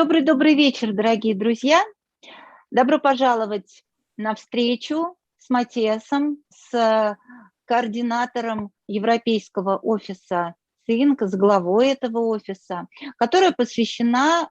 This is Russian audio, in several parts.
Добрый вечер, дорогие друзья. Добро пожаловать на встречу с Матиасом, с координатором Европейского офиса ТhetaHealing, с главой этого офиса, которая посвящена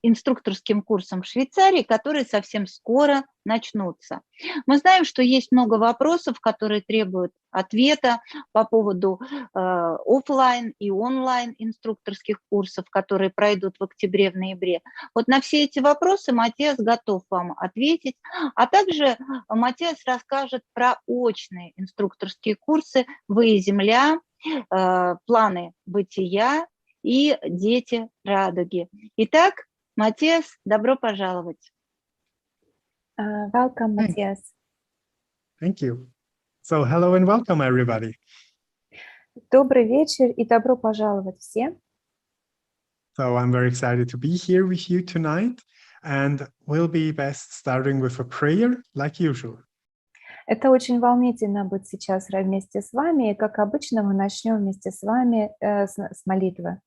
инструкторским курсам в Швейцарии, которые совсем скоро начнутся. Мы знаем, что есть много вопросов, которые требуют ответа по поводу офлайн и онлайн инструкторских курсов, которые пройдут в октябре, в ноябре. Вот на все эти вопросы Матиас готов вам ответить, а также Матиас расскажет про очные инструкторские курсы «Вы и земля», «Планы бытия» и «Дети радуги». Итак, Матиас, добро пожаловать. Welcome, Матиас. Thank you. So, hello and welcome, everybody. Добрый вечер и добро пожаловать все. So, I'm very excited to be here with you tonight, and we'll be best starting with a prayer, like usual. Это очень волнительно быть сейчас вместе с вами, и, как обычно, мы начнем вместе с вами с молитвы.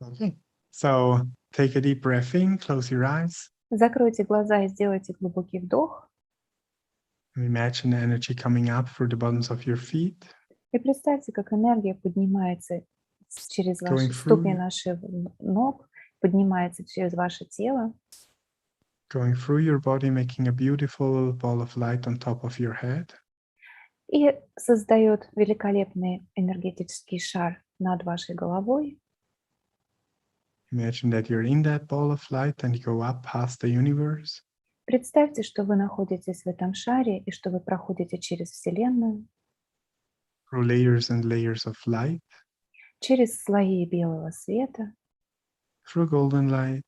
Okay. So, take a deep breath in, close your eyes. Закройте глаза и сделайте глубокий вдох. Imagine the energy coming up through the bottoms of your feet. И представьте, как энергия поднимается через ваши ступни наших ног, поднимается через ваше тело. Going through your body, making a beautiful ball of light on top of your head. И создает великолепный энергетический шар над вашей головой. Imagine that you're in that ball of light and you go up past the universe. Представьте, что вы находитесь в этом шаре и что вы проходите через Вселенную. Through layers and layers of light. Через слои белого света. Through golden light.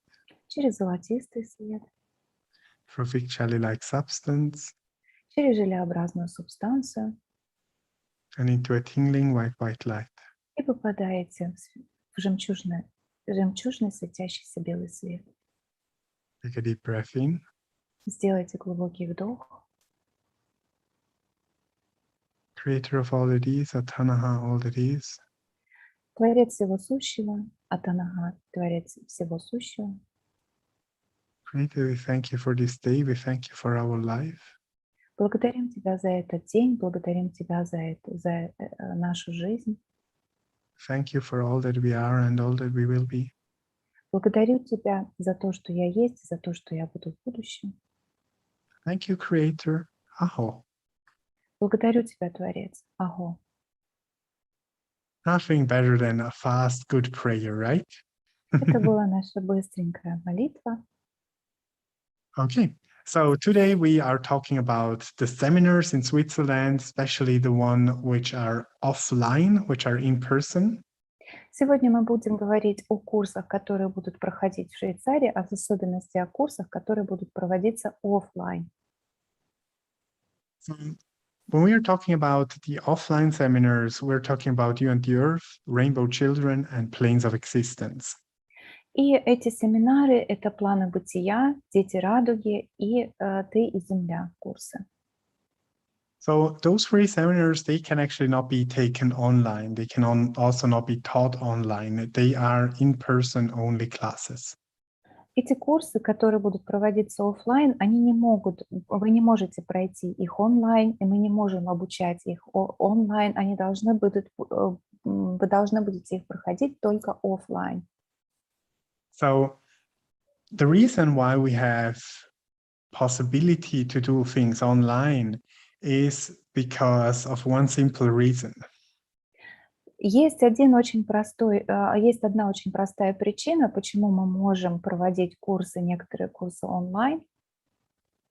Через золотистый свет. Through thick jelly-like substance. Через желеобразную субстанцию. And into a tingling white light. И попадаете в жемчужный светящийся белый свет. Take a deep breath in. Сделайте глубокий вдох. Creator of all that is, Atanaha, all that is. Творец всего сущего, Атанага, Творец всего сущего. Creator, we thank you for this day. We thank you for our life. Благодарим Тебя за этот день, благодарим Тебя за нашу жизнь. Thank you for all that we are and all that we will be. Благодарю Тебя за то, что я есть, за то, что я буду в будущем. Thank you, Creator. Aho. Благодарю Тебя, Творец. Аго. Nothing better than a fast, good prayer, right? Это была наша быстренькая молитва. Okay, so today we are talking about the seminars in Switzerland, especially the one which are offline, which are in person. Сегодня мы будем говорить о курсах, которые будут проходить в Швейцарии, а в особенности о курсах, которые будут проводиться офлайн. When we are talking about the offline seminars, we're talking about You and the Earth, Rainbow Children, and Planes of Existence. И эти семинары — это планы бытия, дети радуги и ты и земля курсы. So those three seminars, they can actually not be taken online. They can also not be taught online. They are in-person only classes. Эти курсы, которые будут проводиться офлайн, вы не можете пройти их онлайн, и мы не можем обучать их онлайн. Вы должны будете их проходить только офлайн. So the reason why we have possibility to do things online is because of one simple reason. Есть одна очень простая причина, почему мы можем проводить некоторые курсы онлайн.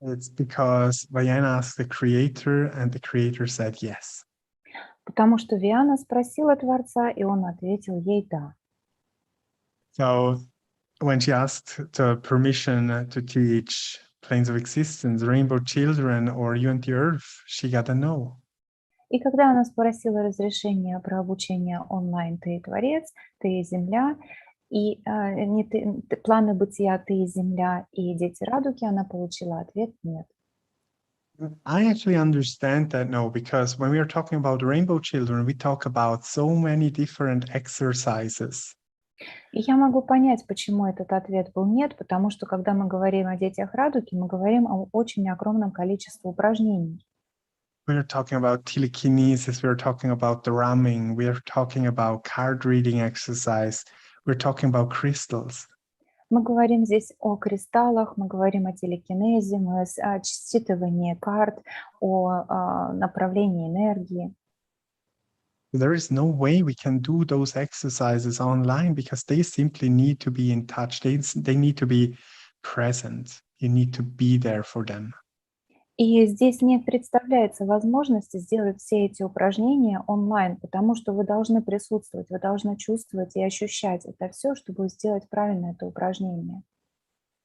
It's because Viana asked the creator, and the creator said yes. Потому что Виана спросила Творца, и он ответил ей «да». So when she asked the permission to teach Planes of Existence, Rainbow Children, or You and the Earth, she got a no. И когда она спросила разрешение про обучение онлайн «Ты и Творец», «Ты и Земля», и планы бытия «Ты и Земля» и «Дети радуги», она получила ответ «нет». I actually understand that no, because when we are talking about Rainbow Children, we talk about so many different exercises. И я могу понять, почему этот ответ был нет, потому что когда мы говорим о детях радуги, мы говорим о очень огромном количестве упражнений. We're talking about telekinesis, we're talking about drumming, we're talking about card reading exercise, we're talking about crystals. Мы говорим здесь о кристаллах, мы говорим о телекинезе, о считывании карт, о направлении энергии. There is no way we can do those exercises online because they simply need to be in touch. They need to be present. You need to be there for them. И здесь не представляется возможности сделать все эти упражнения онлайн, потому что вы должны присутствовать, вы должны чувствовать и ощущать это все, чтобы сделать правильно это упражнение.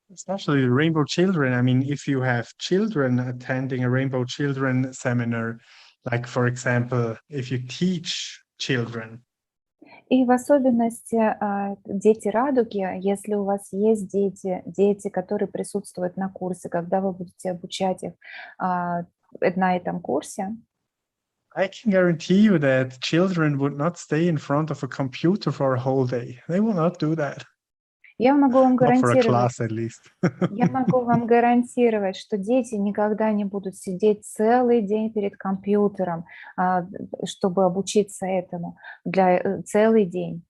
Especially the Rainbow Children. I mean, if you have children attending a Rainbow Children seminar, like, for example, if you teach children. И в особенности дети радуги, если у вас есть дети, которые присутствуют на курсе, когда вы будете обучать их на этом курсе, I can guarantee you that children would not stay in front of a computer for a whole day. They will not do that. я могу вам Not for a гарантировать, class, at least. я могу вам гарантировать, что дети никогда не будут сидеть целый день перед компьютером, чтобы обучиться этому, целый день.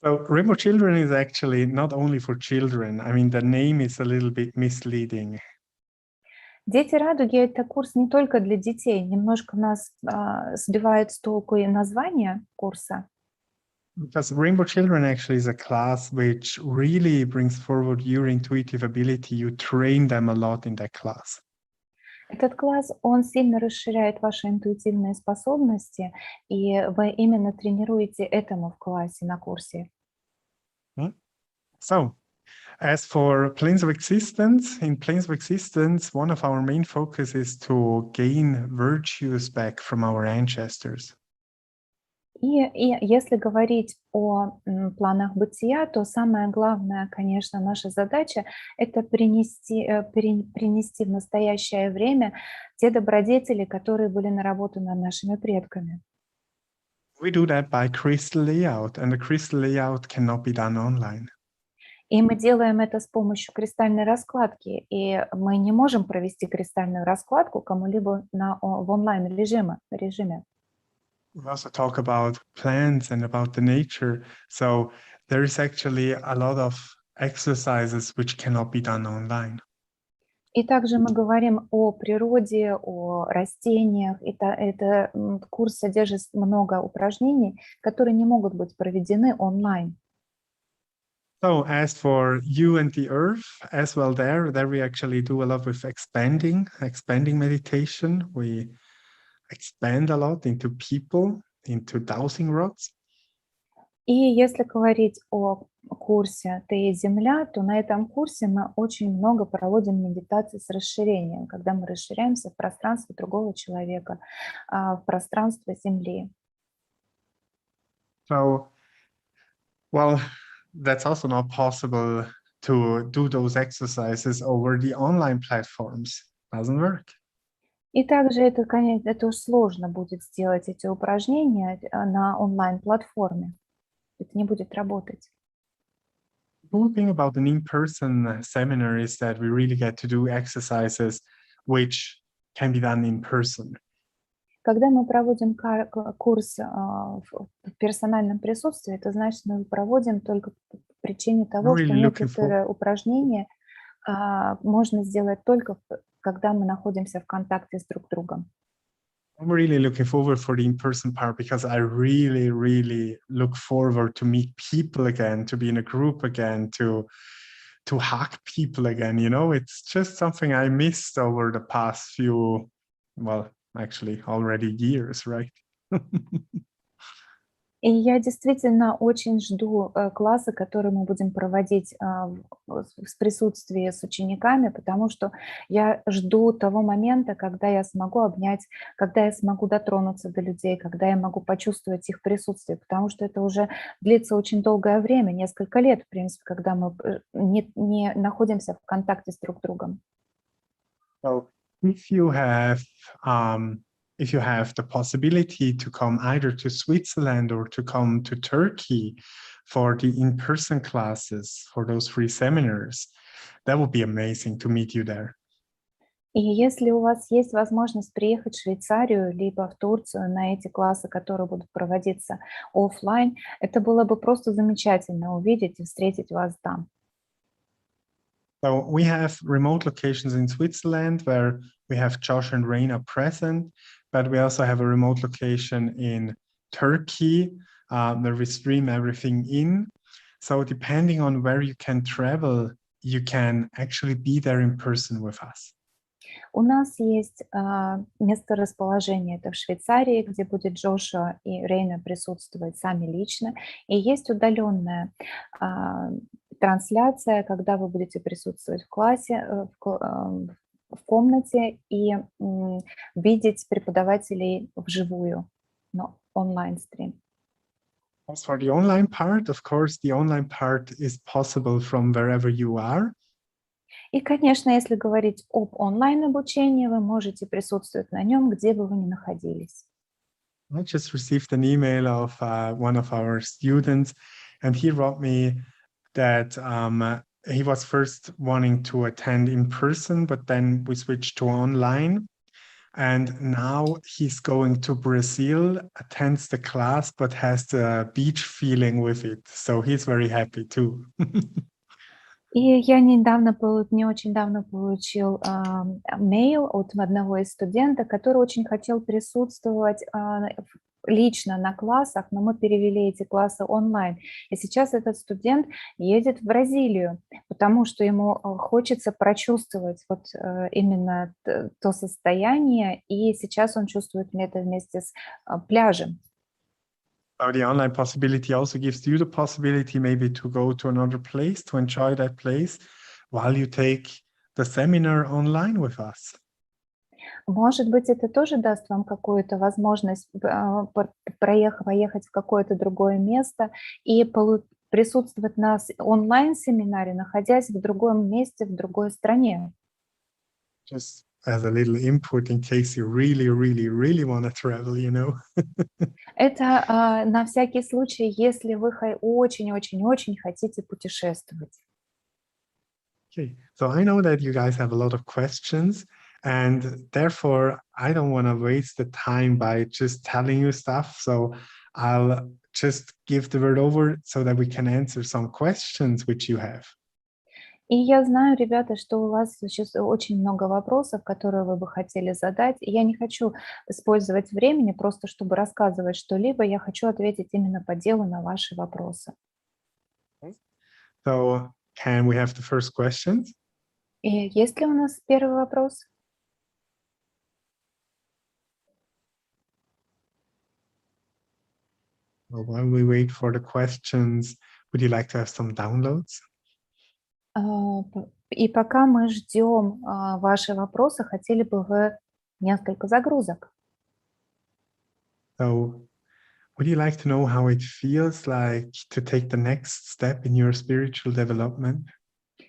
So Rainbow Children is actually not only for children. I mean, the name is a little bit misleading. Дети радуги – это курс не только для детей. Немножко нас сбивает с толку и название курса. Because Rainbow Children actually is a class which really brings forward your intuitive ability. You train them a lot in that class. Этот класс, он сильно расширяет ваши интуитивные способности, и вы именно тренируете этому в классе, на курсе. So, as for planes of existence, in planes of existence, one of our main focus is to gain virtues back from our ancestors. И если говорить о планах бытия, то самая главная, конечно, наша задача – это принести в настоящее время те добродетели, которые были наработаны нашими предками. We do that by crystal layout, and the crystal layout cannot be done online. И мы делаем это с помощью кристальной раскладки, и мы не можем провести кристальную раскладку кому-либо в онлайн-режиме. We also talk about plants and about the nature. So there is actually a lot of exercises which cannot be done online. И также мы говорим о природе, о растениях. Это курс содержит много упражнений, которые не могут быть проведены онлайн. So as for you and the earth, as well there we actually do a lot with expanding meditation. We expand a lot into people, into dowsing rods. И если говорить о курсе «Ты и Земля», то на этом курсе мы очень много проводим медитации с расширением, когда мы расширяемся в пространство другого человека, в пространство Земли. So, well, that's also not possible to do those exercises over the online platforms. Doesn't work. И также это, конечно, это уж сложно будет сделать эти упражнения на онлайн-платформе. Это не будет работать. The cool thing about an in-person seminar is that we really get to do exercises which can be done in person. Когда мы проводим курс в персональном присутствии, это значит, мы его проводим только по причине того, что некоторые упражнения можно сделать только когда мы находимся в контакте с друг другом. I'm really looking forward for the in-person part because I really, really look forward to meet people again, to be in a group again, to hug people again. You know, it's just something I missed over the past few, well, actually already years, right? И я действительно очень жду класса, который мы будем проводить в присутствии с учениками, потому что я жду того момента, когда я смогу обнять, когда я смогу дотронуться до людей, когда я могу почувствовать их присутствие, потому что это уже длится очень долгое время, несколько лет, в принципе, когда мы не находимся в контакте с друг другом. So if you have the possibility to come either to Switzerland or to come to Turkey, for the in-person classes, for those free seminars, that would be amazing to meet you there. И если у вас есть возможность приехать в Швейцарию либо в Турцию на эти классы, которые будут проводиться офлайн, это было бы просто замечательно увидеть и встретить вас там. So we have remote locations in Switzerland where we have Josh and Raina present, but we also have a remote location in Turkey where we stream everything in. So depending on where you can travel, you can actually be there in person with us. У нас есть место расположения, это в Швейцарии, где будет Джошуа и Рейна присутствовать сами лично, и есть удаленная трансляция, когда вы будете присутствовать в классе, в комнате и видеть преподавателей вживую, но онлайн-стрим. As for the online part, of course, the online part is possible from wherever you are. И, конечно, если говорить об онлайн-обучении, вы можете присутствовать на нем, где бы вы ни находились. I just received an email of one of our students, and he wrote me that he was first wanting to attend in person, but then we switched to online. And now he's going to Brazil, attends the class, but has the beach feeling with it. So he's very happy too. И я не очень давно получил мейл от одного из студентов, который очень хотел присутствовать лично на классах, но мы перевели эти классы онлайн. И сейчас этот студент едет в Бразилию, потому что ему хочется прочувствовать вот именно то состояние, и сейчас он чувствует это вместе с пляжем. So the online possibility also gives you the possibility maybe to go to another place, to enjoy that place while you take the seminar online with us. Может быть, это тоже даст вам какую-то возможность поехать в какое-то другое место и присутствовать на онлайн-семинаре, находясь в другом месте, в другой стране. Just as a little input in case you really, really, really want to travel, you know. Это на всякий случай, если вы очень-очень-очень хотите путешествовать. Okay, so I know that you guys have a lot of questions, and therefore I don't want to waste the time by just telling you stuff. So I'll just give the word over so that we can answer some questions which you have. И я знаю, ребята, что у вас сейчас очень много вопросов, которые вы бы хотели задать. И я не хочу использовать времени просто, чтобы рассказывать что-либо. Я хочу ответить именно по делу на ваши вопросы. So can we have the first question? И есть ли у нас первый вопрос? Well, while we wait for the questions, would you like to have some downloads? И пока мы ждем ваши вопросы, хотели бы вы несколько загрузок? So would you like to know how it feels like to take the next step in your spiritual development?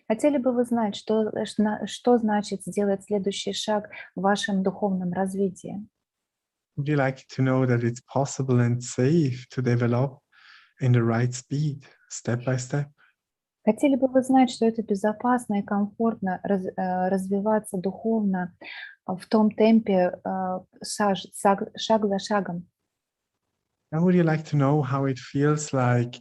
Хотели бы вы знать, что значит сделать следующий шаг в вашем духовном развитии? Would you like to know that it's possible and safe to develop in the right speed, step by step? Хотели бы вы знать, что это безопасно и комфортно развиваться духовно в том темпе, шаг за шагом? And would you like to know how it feels like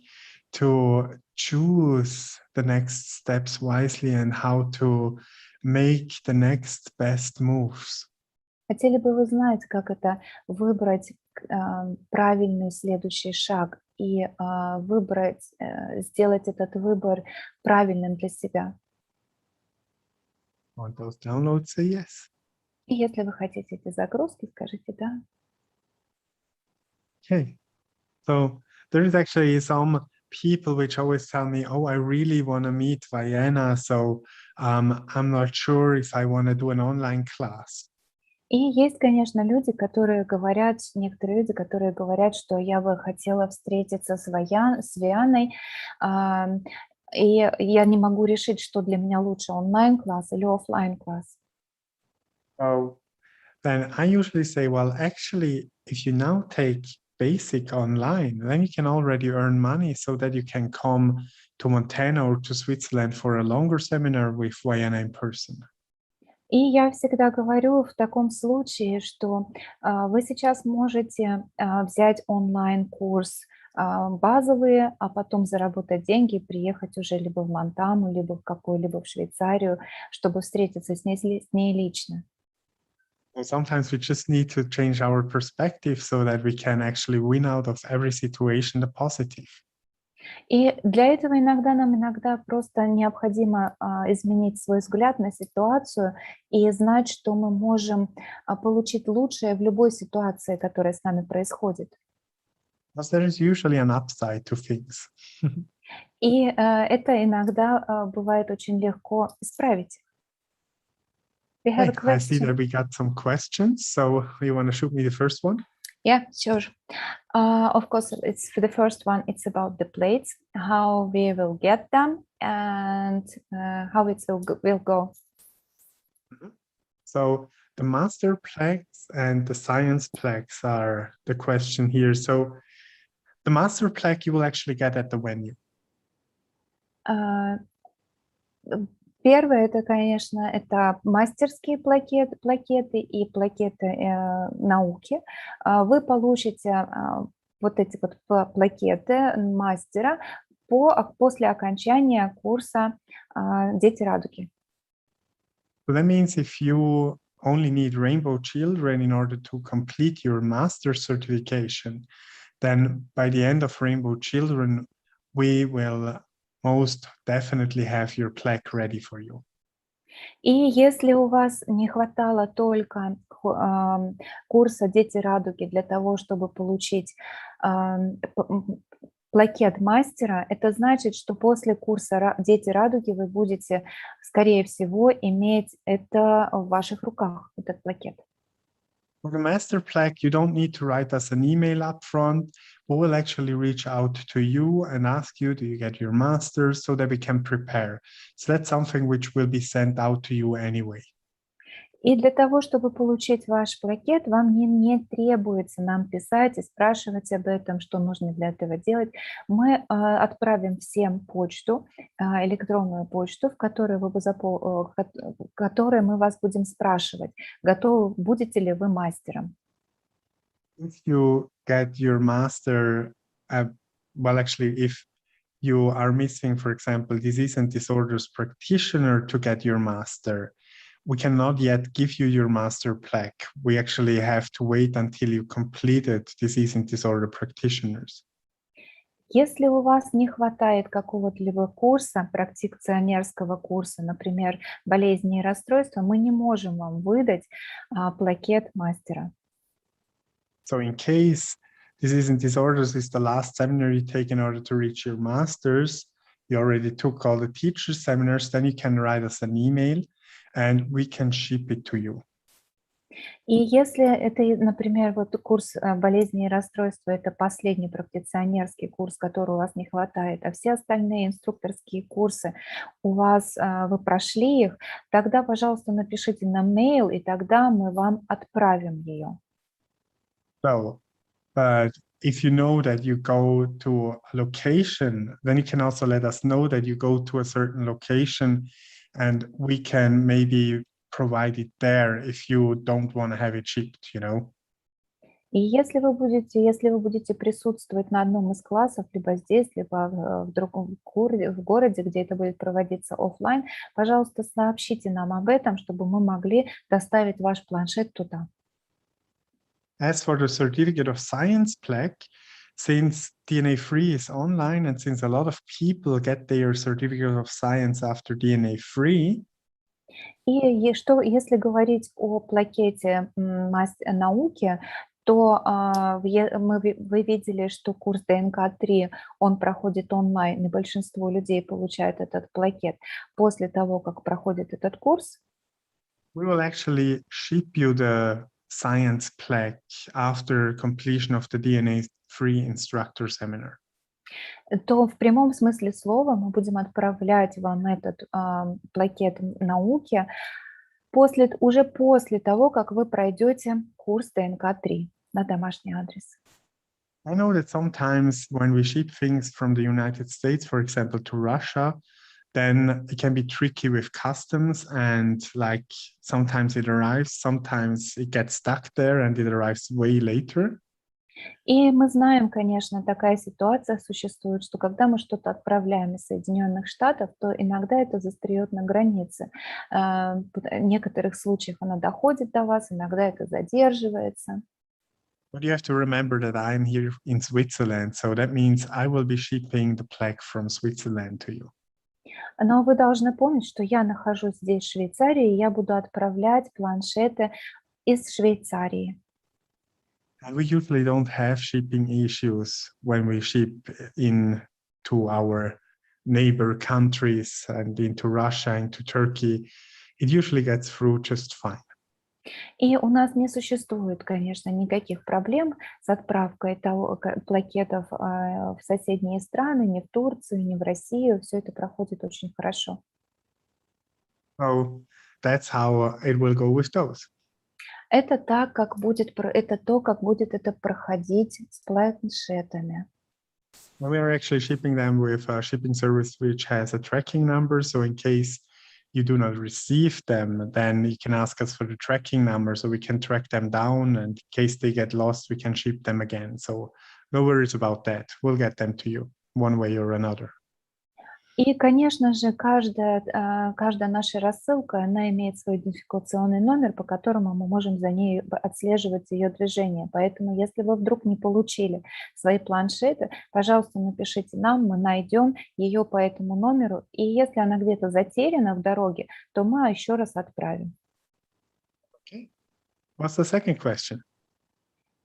to choose the next steps wisely and how to make the next best moves? Хотели бы вы знать, как это выбрать правильный следующий шаг и сделать этот выбор правильным для себя? Want those downloads? Say yes. И если вы хотите эти загрузки, скажите «да». Okay. So there is actually some people which always tell me, oh, I really want to meet Vienna, so I'm not sure if I want to do an online class. И есть, конечно, некоторые люди, которые говорят, что я бы хотела встретиться с Вианой, и я не могу решить, что для меня лучше, онлайн-класс или офлайн-класс. So then I usually say, well, actually, if you now take basic online, then you can already earn money so that you can come to Montana or to Switzerland for a longer seminar with Vienna in person. И я всегда говорю в таком случае, что вы сейчас можете взять онлайн-курс базовые, а потом заработать деньги, приехать уже либо в Монтану, либо в какую-либо в Швейцарию, чтобы встретиться с ней лично. So sometimes we just need to change our perspective so that we can actually win out of every situation the positive. И для этого нам просто необходимо изменить свой взгляд на ситуацию и знать, что мы можем получить лучшее в любой ситуации, которая с нами происходит. Because there is usually an upside to things. И это иногда бывает очень легко исправить. We have a Okay, I see question. that we got some questions, so you want to shoot me the first one? Yeah, sure. Of course, it's for the first one. It's about the plates, how we will get them, and how it will go. So the master plaques and the science plaques are the question here. So the master plaque you will actually get at the venue. Первое, это, конечно, это мастерские плакеты и плакеты науки. Вы получите вот эти вот плакеты мастера после окончания курса «Дети радуги». So that means if you only need Rainbow Children in order to complete your master certification, then by the end of Rainbow Children, we will most definitely have your plaque ready for you. И если у вас не хватало только курса «Дети радуги» для того, чтобы получить плакет мастера, это значит, что после курса «Дети радуги» вы будете, скорее всего, иметь это в ваших руках, этот плакет. For the master plaque, you don't need to write us an email up front. We will actually reach out to you and ask you, do you get your master's, so that we can prepare. So that's something which will be sent out to you anyway. И для того, чтобы получить ваш плакет, вам не требуется нам писать и спрашивать об этом, что нужно для этого делать. Мы отправим всем почту, электронную почту, в которой мы вас будем спрашивать, будете ли вы мастером. If you get your master, well, actually, if you are missing, for example, disease and disorders practitioner to get your master, we cannot yet give you your master plaque. We actually have to wait until you completed disease and disorder practitioners. Если у вас не хватает какого-либо курса, практикционерского курса, например, болезни и расстройства, мы не можем вам выдать плакет мастера. So in case disease and disorders is the last seminar you take in order to reach your master's, you already took all the teacher seminars, then you can write us an email and we can ship it to you. И если это, например, вот курс болезни и расстройства, это последний практикционерский курс, который у вас не хватает, а все остальные инструкторские курсы у вас, вы прошли их, тогда, пожалуйста, напишите нам mail, и тогда мы вам отправим ее. So, but if you know that you go to a location, then you can also let us know that you go to a certain location and we can maybe provide it there if you don't want to have it shipped, you know. И если вы будете присутствовать на одном из классов, либо здесь, либо в другом городе, где это будет проводиться офлайн, пожалуйста, сообщите нам об этом, чтобы мы могли доставить ваш планшет туда. As for the Certificate of Science plaque, since DNA-free is online and since a lot of people get their Certificate of Science after DNA-free, И что, если говорить о плакете науки, то вы видели, что курс ДНК-3, он проходит онлайн, и большинство людей получают этот плакет. После того, как проходит этот курс, we will actually ship you the science plaque after completion of the DNA-free instructor seminar. То в прямом смысле слова мы будем отправлять вам этот плакет науки уже после того, как вы пройдете курс ДНК-3 на домашний адрес. I know that sometimes when we ship things from the United States, for example, to Russia, then it can be tricky with customs, and like sometimes it arrives, sometimes it gets stuck there and it arrives way later. И мы знаем, конечно, такая ситуация существует, что когда мы что-то отправляем из Соединенных Штатов, то иногда это застряет на границе. В некоторых случаях оно доходит до вас, иногда это задерживается. But you have to remember that I'm here in Switzerland, so that means I will be shipping the plaque from Switzerland to you. Но вы должны помнить, что я нахожусь здесь, в Швейцарии, и я буду отправлять планшеты из Швейцарии. And we usually don't have shipping issues when we ship into our neighbor countries and into Russia, into Turkey. It usually gets through just fine. И у нас не существует, конечно, никаких проблем с отправкой плакетов в соседние страны, ни в Турцию, ни в Россию. Все это проходит очень хорошо. So that's how it will go with those. Это то, как будет это проходить с планшетами. We are actually shipping them with a shipping service which has a tracking number. So in case you do not receive them, then you can ask us for the tracking number so we can track them down. And in case they get lost, we can ship them again. So no worries about that. We'll get them to you one way or another. И, конечно же, каждая наша рассылка, она имеет свой идентификационный номер, по которому мы можем за ней отслеживать ее движение. Поэтому, если вы вдруг не получили свои планшеты, пожалуйста, напишите нам, мы найдем ее по этому номеру. И если она где-то затеряна в дороге, то мы еще раз отправим. Okay. What's the second question?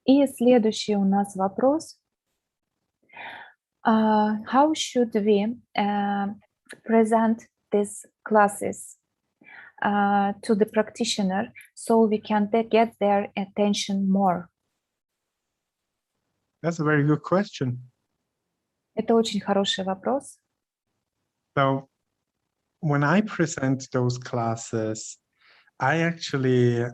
И следующий у нас вопрос. How should we present these classes to the practitioner so we can get their attention more? That's a very good question. Это очень хороший вопрос. So when I present those classes, I actually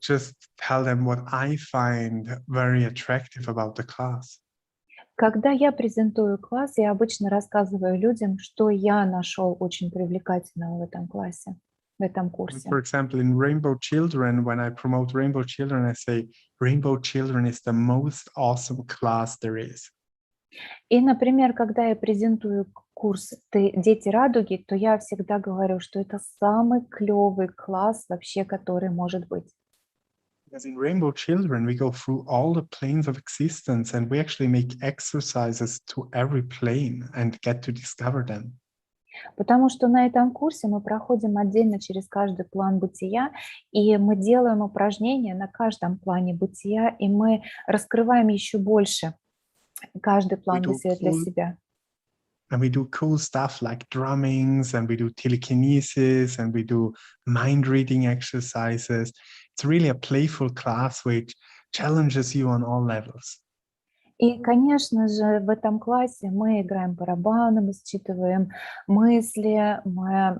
just tell them what I find very attractive about the class. Когда я презентую класс, я обычно рассказываю людям, что я нашел очень привлекательного в этом классе, в этом курсе. For example, in Rainbow Children, when I promote Rainbow Children, I say Rainbow Children is the most awesome class there is. И, например, когда я презентую курс «Дети радуги», то я всегда говорю, что это самый клевый класс вообще, который может быть. Because in Rainbow Children, we go through all the planes of existence and we actually make exercises to every plane and get to discover them. Потому что на этом курсе мы проходим отдельно через каждый план бытия, и мы делаем упражнения на каждом плане бытия, и мы раскрываем еще больше каждый план бытия для себя. And we do cool stuff like drummings, and we do telekinesis, and we do mind reading exercises. It's really a playful class which challenges you on all levels. И, конечно же, в этом классе мы играем барабаны, мы считываем мысли, мы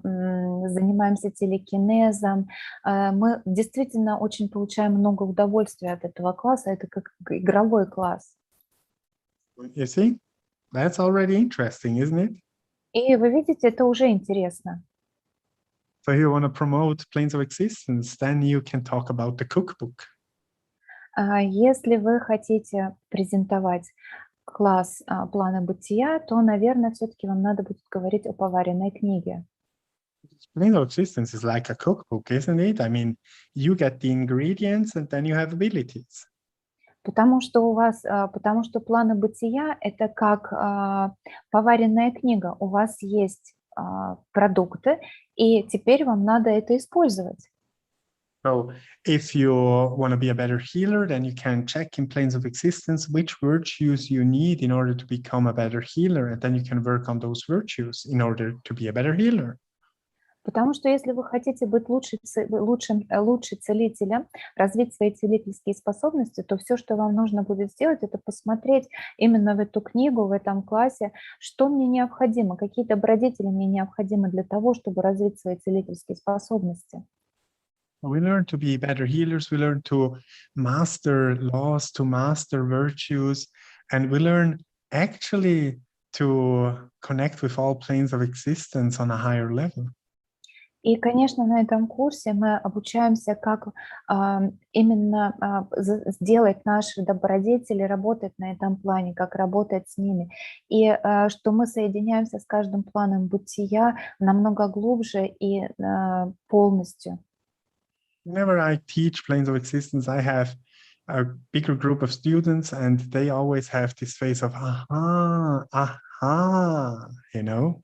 занимаемся телекинезом. Мы действительно очень получаем много удовольствия от этого класса. Это как игровой класс. You see? That's already interesting, isn't it? И вы видите, это уже интересно. So if you want to promote planes of existence, then you can talk about the cookbook. Если вы хотите презентовать класс плана бытия, то, наверное, все-таки вам надо будет говорить о поваренной книге. Plane of existence is like a cookbook, isn't it? I mean, you get the ingredients and then you have abilities. Потому что планы бытия – это как поваренная книга. У вас есть продукты, и теперь вам надо это использовать. So if you want to be a better healer, then you can check in planes of existence which virtues you need in order to become a better healer, and then you can work on those virtues in order to be a better healer. Потому что если вы хотите быть лучше целителем, развить свои целительские способности, то все, что вам нужно будет сделать, это посмотреть именно в эту книгу, в этом классе, что мне необходимо, какие добродетели мне необходимы для того, чтобы развить свои целительские способности. We learn to be better healers, we learn to master laws, to master virtues, And we learn actually to connect with all planes of existence on a higher level. И, конечно, на этом курсе мы обучаемся, как именно сделать наши добродетели, работать на этом плане, как работать с ними. И что мы соединяемся с каждым планом бытия намного глубже и полностью. Whenever I teach planes of existence, I have a bigger group of students, and they always have this face of, aha, aha, you know?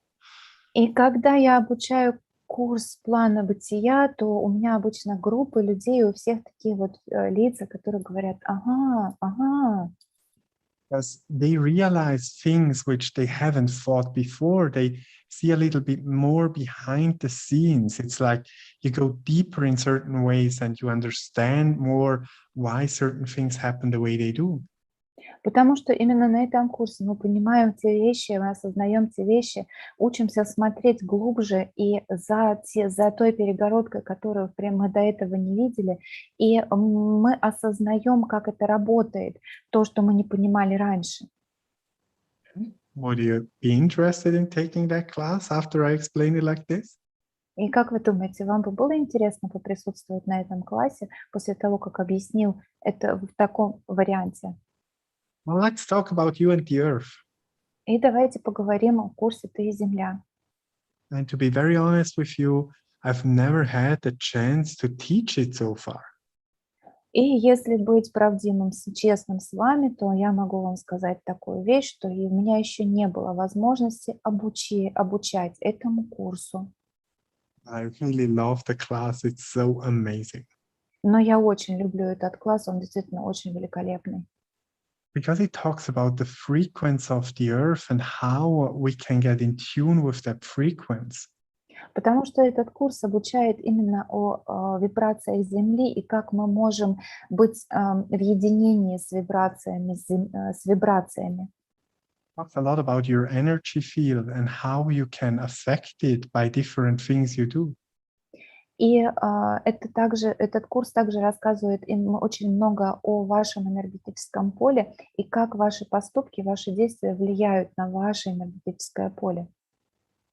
И когда я обучаю курс плана бытия, то у меня обычно группы людей, у всех такие вот лица, которые говорят «ага, ага». Because they realize things which they haven't thought before. They see a little bit more behind the scenes. It's like you go deeper in certain ways and you understand more why certain things happen the way they do. Потому что именно на этом курсе мы понимаем те вещи, мы осознаем те вещи, учимся смотреть глубже и за той перегородкой, которую прямо мы до этого не видели, и мы осознаем, как это работает, то, что мы не понимали раньше. Would you be interested in taking that class after I explain it like this? И как вы думаете, вам бы было интересно поприсутствовать на этом классе после того, как объяснил это в таком варианте? Well, let's talk about you and the earth. И давайте поговорим о курсе «Ты и Земля». And to be very honest with you, I've never had the chance to teach it so far. И если быть правдивым, честным с вами, то я могу вам сказать такую вещь, что и у меня еще не было возможности обучать этому курсу. I really love the class. It's so amazing. Но я очень люблю этот класс, он действительно очень великолепный. Because it talks about the frequency of the earth and how we can get in tune with that frequency. Потому что этот курс обучает именно о вибрациях Земли и как мы можем быть в единении с вибрациями. Talks a lot about your energy field and how you can affect it by different things you do. И этот курс также рассказывает им очень много о вашем энергетическом поле и как ваши поступки, ваши действия влияют на ваше энергетическое поле.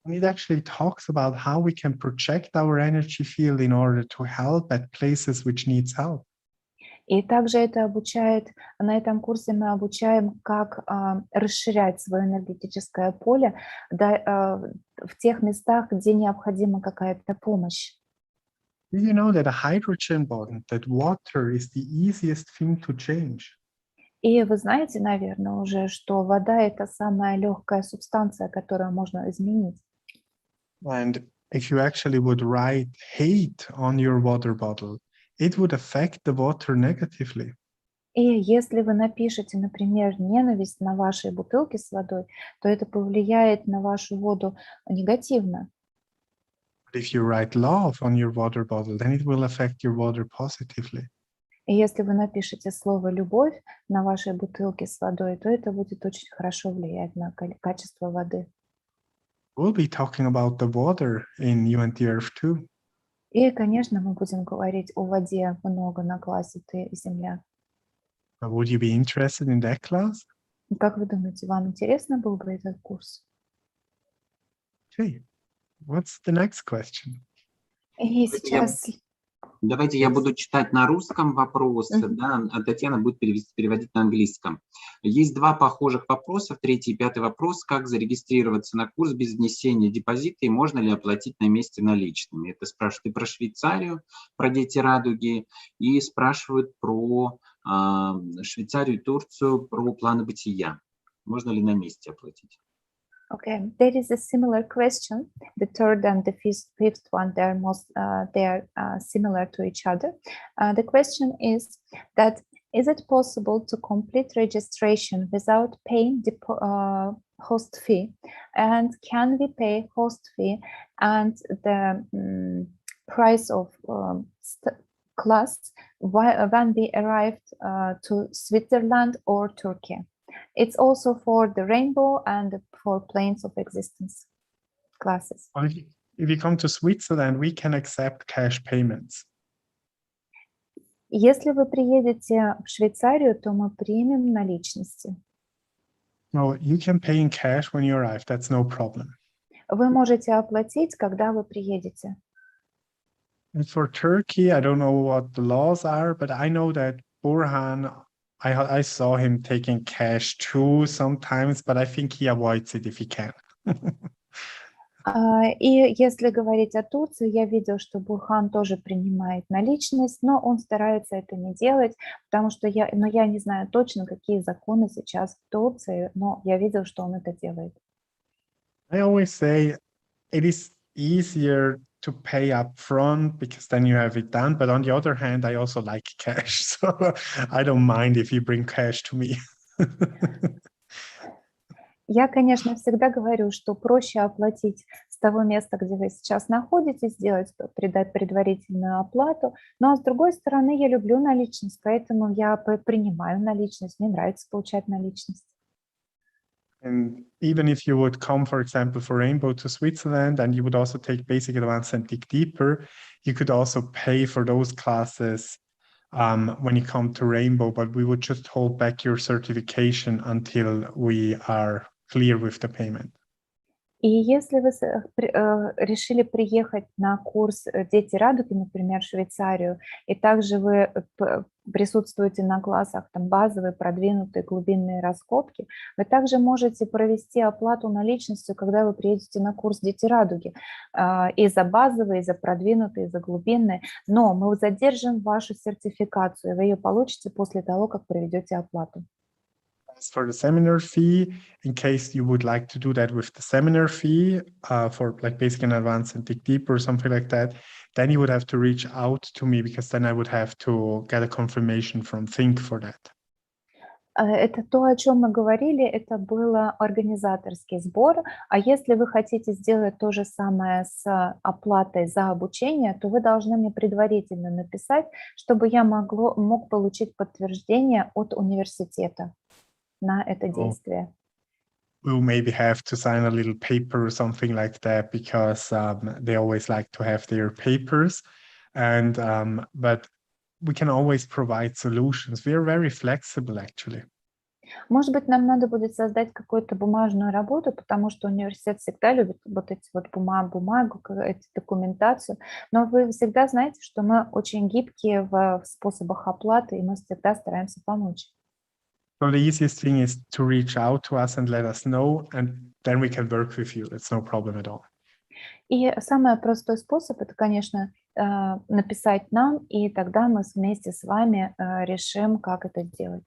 And it actually talks about how we can project our energy field in order to help at places which needs help. И также это обучает, на этом курсе мы обучаем, как расширять свое энергетическое поле в тех местах, где необходима какая-то помощь. Do you know that a hydrogen bond, that water is the easiest thing to change? И вы знаете, наверное, уже, что вода – это самая легкая субстанция, которую можно изменить. And if you actually would write hate on your water bottle, it would affect the water negatively. И если вы напишете, например, ненависть на вашей бутылке с водой, то это повлияет на вашу воду негативно. But if you write love on your water bottle, then it will affect your water positively. И если вы напишете слово «любовь» на вашей бутылке с водой, то это будет очень хорошо влиять на качество воды. We'll be talking about the water in You and the Earth too. И, конечно, мы будем говорить о воде много на классе «Ты и Земля». But would you be interested in that class? Как вы думаете, вам интересно был бы этот курс? Okay. What's the next question? И сейчас... Давайте я буду читать на русском вопросы, да, а Татьяна будет переводить на английском. Есть два похожих вопроса, третий и пятый вопрос. Как зарегистрироваться на курс без внесения депозита и можно ли оплатить на месте наличными? Это спрашивают и про Швейцарию, про «Дети радуги», и спрашивают про Швейцарию и Турцию, про планы бытия. Можно ли на месте оплатить? Okay, there is a similar question. The third and the fifth one, they are similar to each other. The question is that is it possible to complete registration without paying the host fee? And can we pay host fee and the price of class when we arrived to Switzerland or Turkey? It's also for the rainbow and for planes of existence classes. Well, if you come to Switzerland, we can accept cash payments. Если вы приедете в Швейцарию, то мы примем наличности. No, you can pay in cash when you arrive. That's no problem. Вы можете оплатить, когда вы приедете. And for Turkey, I don't know what the laws are, but I know that Burhan, I saw him taking cash too sometimes, but I think he avoids it if he can. И если говорить о Турции, я видел, что Бурхан тоже принимает наличность, но он старается это не делать, потому что я не знаю точно, какие законы сейчас в Турции, но я видел, что он это делает. I always say it is easier to pay up front because then you have it done. But on the other hand, I also like cash. So I don't mind if you bring cash to me. Я, конечно, всегда говорю, что проще оплатить с того места, где вы сейчас находитесь, сделать предварительную оплату. Но с другой стороны, я люблю наличность, поэтому я принимаю наличность, мне нравится получать наличность. And even if you would come, for example, for Rainbow to Switzerland, and you would also take Basic, Advanced, and Dig Deeper, you could also pay for those classes when you come to Rainbow, but we would just hold back your certification until we are clear with the payment. И если вы решили приехать на курс «Дети радуги», например, в Швейцарию, и также вы присутствуете на классах там, базовые, продвинутые, глубинные раскопки, вы также можете провести оплату наличностью, когда вы приедете на курс «Дети радуги», и за базовые, и за продвинутые, и за глубинные, но мы задержим вашу сертификацию, и вы ее получите после того, как проведете оплату. As for the seminar fee, in case you would like to do that with the seminar fee for like Basic and Advanced and Dig Deeper or something like that, then you would have to reach out to me because then I would have to get a confirmation from Think for that. Это то, о чем мы говорили, это был организаторский сбор, а если вы хотите сделать то же самое с оплатой за обучение, то вы должны мне предварительно написать, чтобы я мог получить подтверждение от университета на это действие. We'll maybe have to sign a little paper or something like that because they always like to have their papers, and but we can always provide solutions. We are very flexible, actually. Может быть, нам надо будет создать какую-то бумажную работу, потому что университет всегда любит вот эти вот бумагу, эту документацию, но вы всегда знаете, что мы очень гибкие в способах оплаты, и мы всегда стараемся помочь. So the easiest thing is to reach out to us and let us know, and then we can work with you. It's no problem at all. И самый простой способ – это, конечно, написать нам, и тогда мы вместе с вами решим, как это сделать.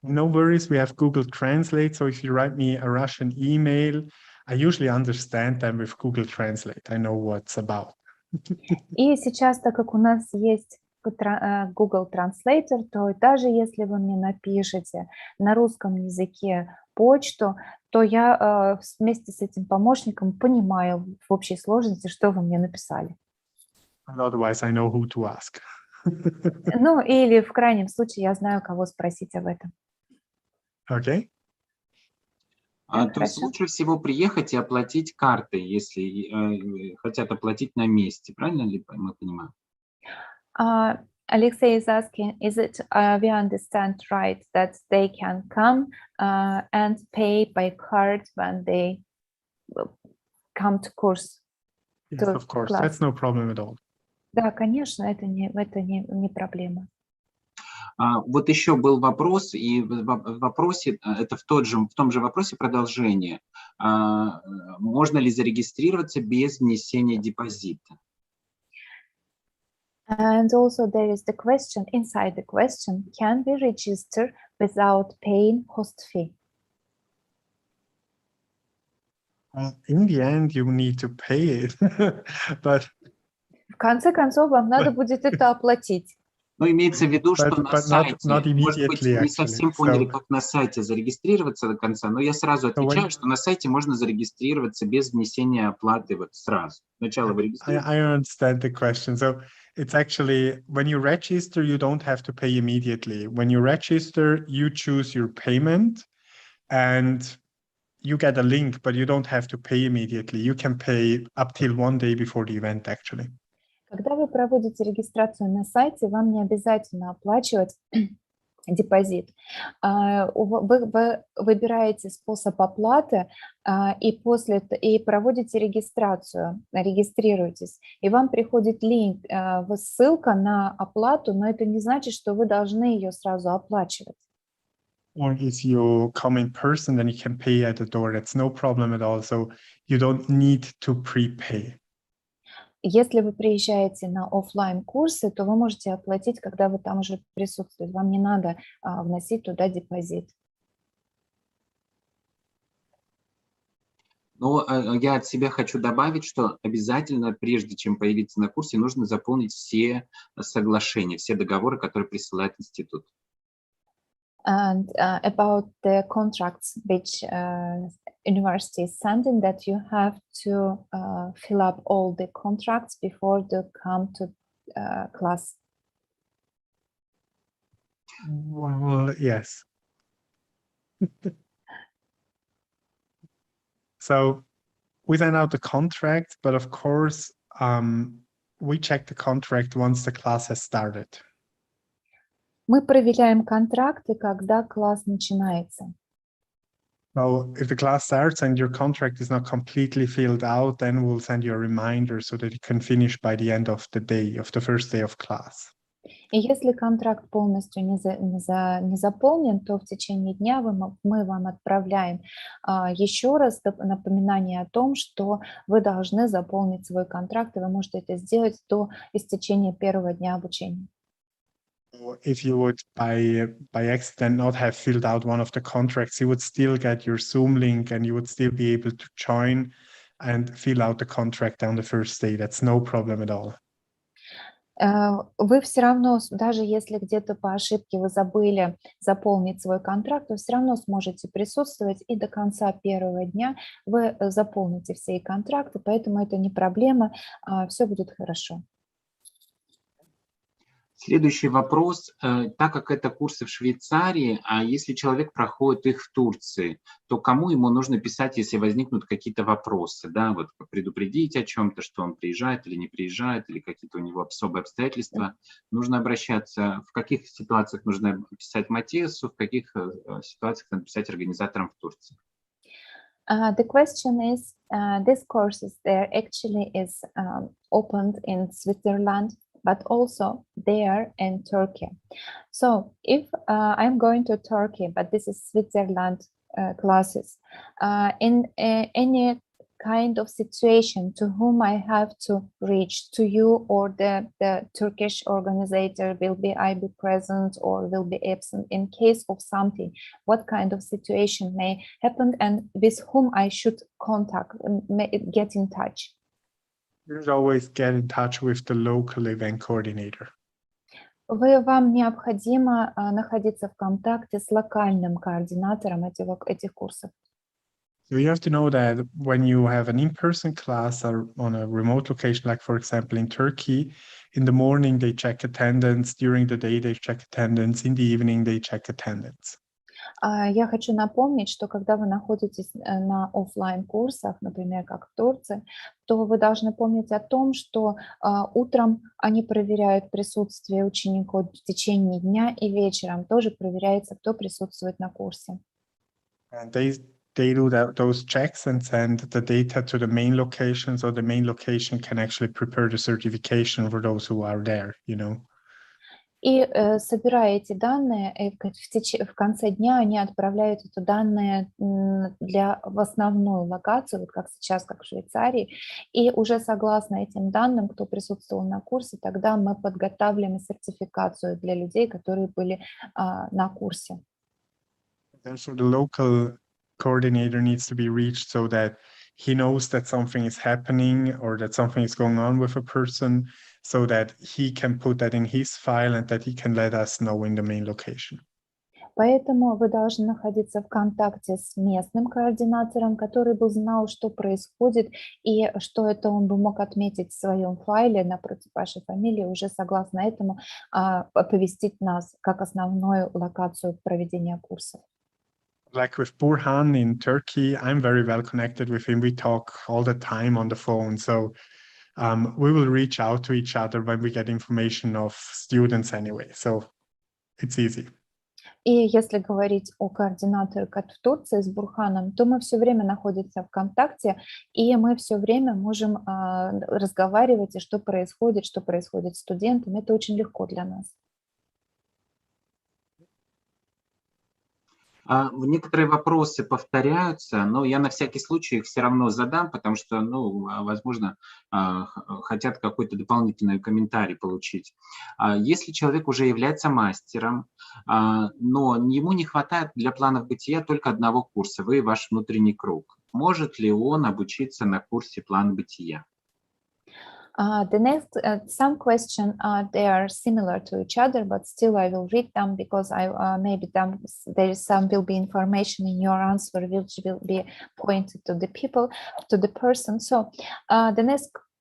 No worries, we have Google Translate, so if you write me a Russian email, I usually understand them with Google Translate. I know what's about. И сейчас, так как у нас есть Google Translator, то даже если вы мне напишете на русском языке почту, то я вместе с этим помощником понимаю в общей сложности, что вы мне написали. Otherwise, I know who to ask. Ну, или в крайнем случае я знаю, кого спросить об этом. Okay. То есть лучше всего приехать и оплатить картой, если хотят оплатить на месте. Правильно ли мы понимаем? Alexei is asking, is it, we understand right, that they can come and pay by card when they come to course? Yes, of course, that's no problem at all. Да, конечно, это не проблема. Вот еще был вопрос, и в вопросе, это в том же вопросе продолжение. Можно ли зарегистрироваться без внесения депозита? And also there is the question, inside the question, can we register without paying host fee? In the end, you need to pay it, but... В конце концов, вам надо будет это оплатить. Но имеется в виду, что на сайте, может быть, вы не совсем поняли, как на сайте зарегистрироваться до конца, но я сразу отвечаю, что на сайте можно зарегистрироваться без внесения оплаты вот сразу. Сначала вы регистрируетесь. I understand the question. So it's actually, when you register, you don't have to pay immediately. When you register, you choose your payment and you get a link, but you don't have to pay immediately. You can pay up till 1 day before the event, Когда вы проводите регистрацию на сайте, вам не обязательно оплачивать депозит. Вы выбираете способ оплаты и проводите регистрацию, регистрируетесь, и вам приходит линк, ссылка на оплату, но это не значит, что вы должны ее сразу оплачивать. Or if you come in person, then you can pay at the door. That's no problem at all. So you don't need to prepay. Если вы приезжаете на офлайн курсы, то вы можете оплатить, когда вы там уже присутствуете. Вам не надо вносить туда депозит. Но я от себя хочу добавить, что обязательно, прежде чем появиться на курсе, нужно заполнить все соглашения, все договоры, которые присылает институт. And about the contracts which university is sending, that you have to fill up all the contracts before they come to class. Well, yes. So we send out the contract, but of course, we check the contract once the class has started. Мы проверяем контракты, когда класс начинается. So if the class starts and your contract is not completely filled out, then we'll send you a reminder so that you can finish by the end of the day, of the first day of class. И если контракт полностью не заполнен, то в течение дня мы вам отправляем еще раз напоминание о том, что вы должны заполнить свой контракт, и вы можете это сделать до истечения первого дня обучения. If you would by accident not have filled out one of the contracts, you would still get your Zoom link and you would still be able to join and fill out the contract on the first day. That's no problem at all. Вы все равно, даже если где-то по ошибке вы забыли заполнить свой контракт, вы все равно сможете присутствовать, и до конца первого дня вы заполните все контракты, поэтому это не проблема, все будет хорошо. Следующий вопрос. Так как это курсы в Швейцарии, а если человек проходит их в Турции, то кому ему нужно писать, если возникнут какие-то вопросы? Да, вот предупредить о чем-то, что он приезжает или не приезжает, или какие-то у него особые обстоятельства. Нужно обращаться, в каких ситуациях нужно писать Матиасу, в каких ситуациях нужно писать организаторам в Турции? The question is, this course is there actually is opened in Switzerland, but also there in Turkey. So if I'm going to Turkey, but this is Switzerland classes, in any kind of situation to whom I have to reach, to you or the Turkish organizer, will I be present or will be absent in case of something, what kind of situation may happen and with whom I should contact, get in touch? You should always get in touch with the local event coordinator. Вам необходимо находиться в контакте с локальным координатором этих курсов. So you have to know that when you have an in-person class or on a remote location, like for example in Turkey, in the morning they check attendance, during the day they check attendance, in the evening they check attendance. Я хочу напомнить, что когда вы находитесь на офлайн-курсах, например, как в Турции, то вы должны помнить о том, что утром они проверяют присутствие учеников в течение дня, и вечером тоже проверяется, кто присутствует на курсе. And they do those checks and send the data to the main location, so the main location can actually prepare the certification for those who are there, you know. И собирая эти данные, в конце дня они отправляют эти данные в основную локацию, вот как сейчас, как в Швейцарии, и уже согласно этим данным, кто присутствовал на курсе, тогда мы подготавливаем сертификацию для людей, которые были на курсе. So the local coordinator needs to be reached so that he knows that something is happening or that something is going on with a person, so that he can put that in his file and that he can let us know in the main location. Поэтому вы должны находиться в контакте с местным координатором, который бы знал, что происходит, и что это он бы мог отметить в своем файле напротив вашей фамилии, уже согласно этому оповестить нас как основную локацию проведения курсов. Like with Burhan in Turkey, I'm very well connected with him. We talk all the time on the phone. So we will reach out to each other when we get information of students anyway. So it's easy. И если говорить о координаторе в Турции с Бурханом, то мы все время находимся в контакте, и мы все время можем разговаривать, и что происходит с студентами. Это очень легко для нас. Некоторые вопросы повторяются, но я на всякий случай их все равно задам, потому что, возможно, хотят какой-то дополнительный комментарий получить. Если человек уже является мастером, но ему не хватает для планов бытия только одного курса, вы и ваш внутренний круг, может ли он обучиться на курсе план бытия? The next, some questions they are similar to each other, but still I will read them because maybe there is some will be information in your answer which will be pointed to the people, to the person. So the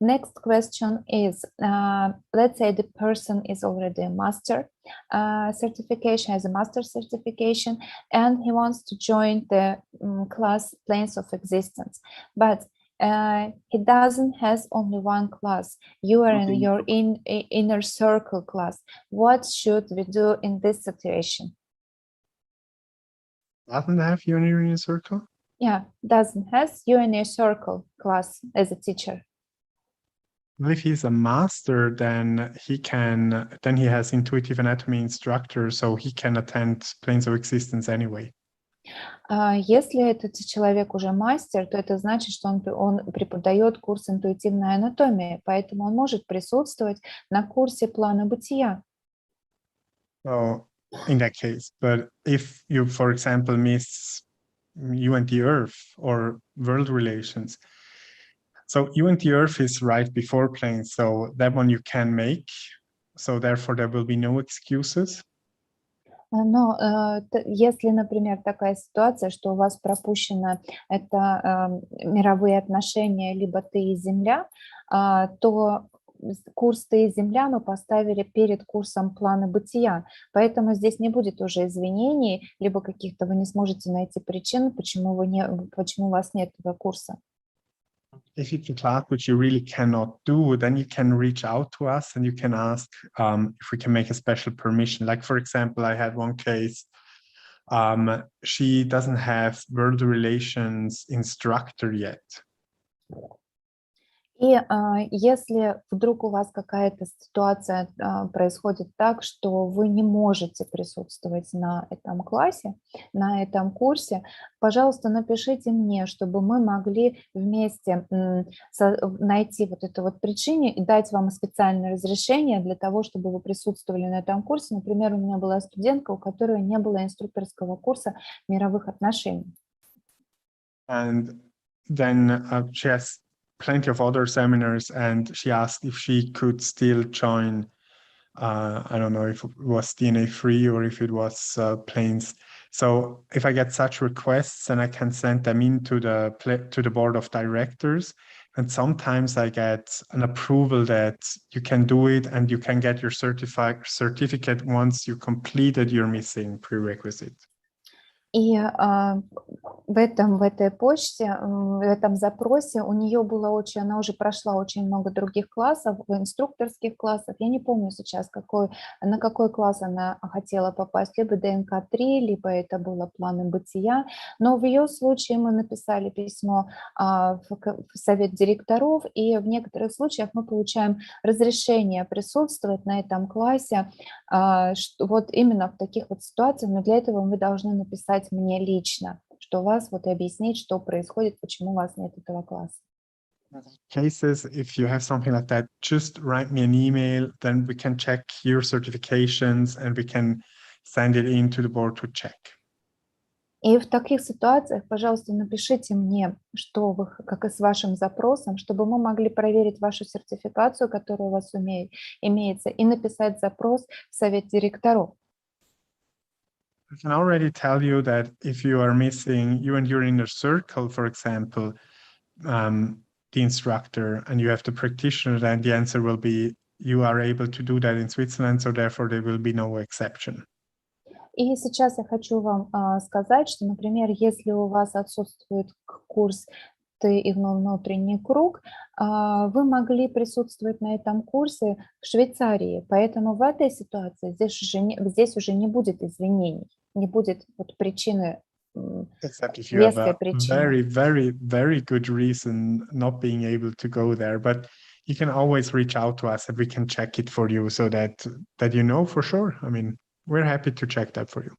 next question is, let's say the person is already a master certification, has a master certification, and he wants to join the class Planes of Existence, but he doesn't has only one class. You are in your inner circle class. What should we do in this situation? Doesn't have you in your inner circle? Yeah, doesn't has you in your circle class as a teacher. Well, if he's a master, then he has intuitive anatomy instructor, so he can attend Planes of Existence anyway. Если этот человек уже мастер, то это значит, что он преподает курс интуитивной анатомии, поэтому он может присутствовать на курсе плана бытия. So, in that case, but if you, for example, miss you and the Earth or world relations, so you and the Earth is right before Planes, so that one you can make, so therefore there will be no excuses. Но если, например, такая ситуация, что у вас пропущено это мировые отношения, либо ты и Земля, то курс «Ты и Земля» мы поставили перед курсом плана бытия, поэтому здесь не будет уже извинений, либо каких-то вы не сможете найти причин, почему у вас нет этого курса. If it's a class which you really cannot do, then you can reach out to us and you can ask if we can make a special permission. Like, for example, I had one case, she doesn't have world relations instructor yet. И если вдруг у вас какая-то ситуация происходит так, что вы не можете присутствовать на этом классе, на этом курсе, пожалуйста, напишите мне, чтобы мы могли вместе найти вот эту вот причину и дать вам специальное разрешение для того, чтобы вы присутствовали на этом курсе. Например, у меня была студентка, у которой не было инструкторского курса мировых отношений. And then she has plenty of other seminars, and she asked if she could still join. I don't know if it was DNA free or if it was Planes. So if I get such requests, then I can send them into the board of directors. And sometimes I get an approval that you can do it and you can get your certificate once you completed your missing prerequisite. И в этой почте, в этом запросе у нее было она уже прошла очень много других классов, инструкторских классов. Я не помню сейчас, на какой класс она хотела попасть, либо ДНК-3, либо это было планы бытия. Но в ее случае мы написали письмо в совет директоров, и в некоторых случаях мы получаем разрешение присутствовать на этом классе. Вот именно в таких вот ситуациях, но для этого вы должны написать мне лично, что у вас вот и объяснить, что происходит, почему у вас нет этого класса. Cases, if you have something like that, just write me an email, then we can check your certifications and we can send it in to the board to check. И в таких ситуациях, пожалуйста, напишите мне, что вы, как и с вашим запросом, чтобы мы могли проверить вашу сертификацию, которая у вас имеется, и написать запрос в совет директоров. I can already tell you that if you are missing you and your inner circle, for example, the instructor, and you have the practitioner, then the answer will be you are able to do that in Switzerland, so therefore there will be no exception. И сейчас я хочу вам сказать, что, например, если у вас отсутствует курс «Ты и внутренний круг», вы могли присутствовать на этом курсе в Швейцарии, поэтому в этой ситуации здесь уже не будет извинений. не будет вот причины, Exactly. If you have веской a причины. very good reason not being able to go there, but you can always reach out to us and we can check it for you so that you know for sure. I mean, we're happy to check that for you.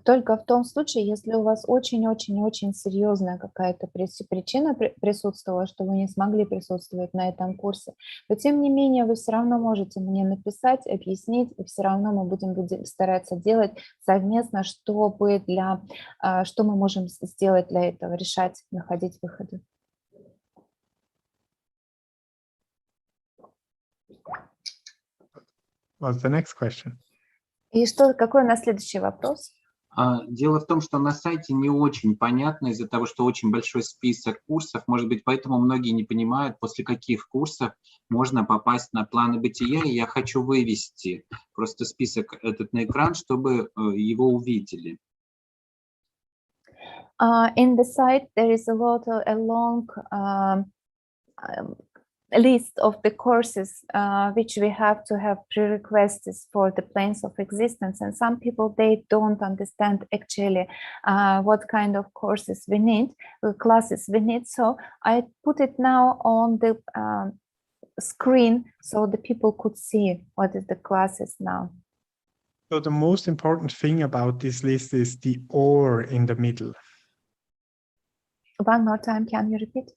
Только в том случае, если у вас очень-очень-очень серьезная какая-то причина присутствовала, что вы не смогли присутствовать на этом курсе, но тем не менее вы все равно можете мне написать, объяснить, и все равно мы будем стараться делать совместно, что мы можем сделать для этого, решать, находить выходы. What's the next question? И какой у нас следующий вопрос? Дело в том, что на сайте не очень понятно из-за того, что очень большой список курсов. Может быть, поэтому многие не понимают, после каких курсов можно попасть на планы бытия. И я хочу вывести просто список этот на экран, чтобы его увидели. In the site there is a long list of the courses which we have to have prerequisites for the planes of existence, and some people, they don't understand actually what kind of courses we need, classes we need. So I put it now on the screen so the people could see what is the classes now. So the most important thing about this list is the or in the middle. One more time, can you repeat?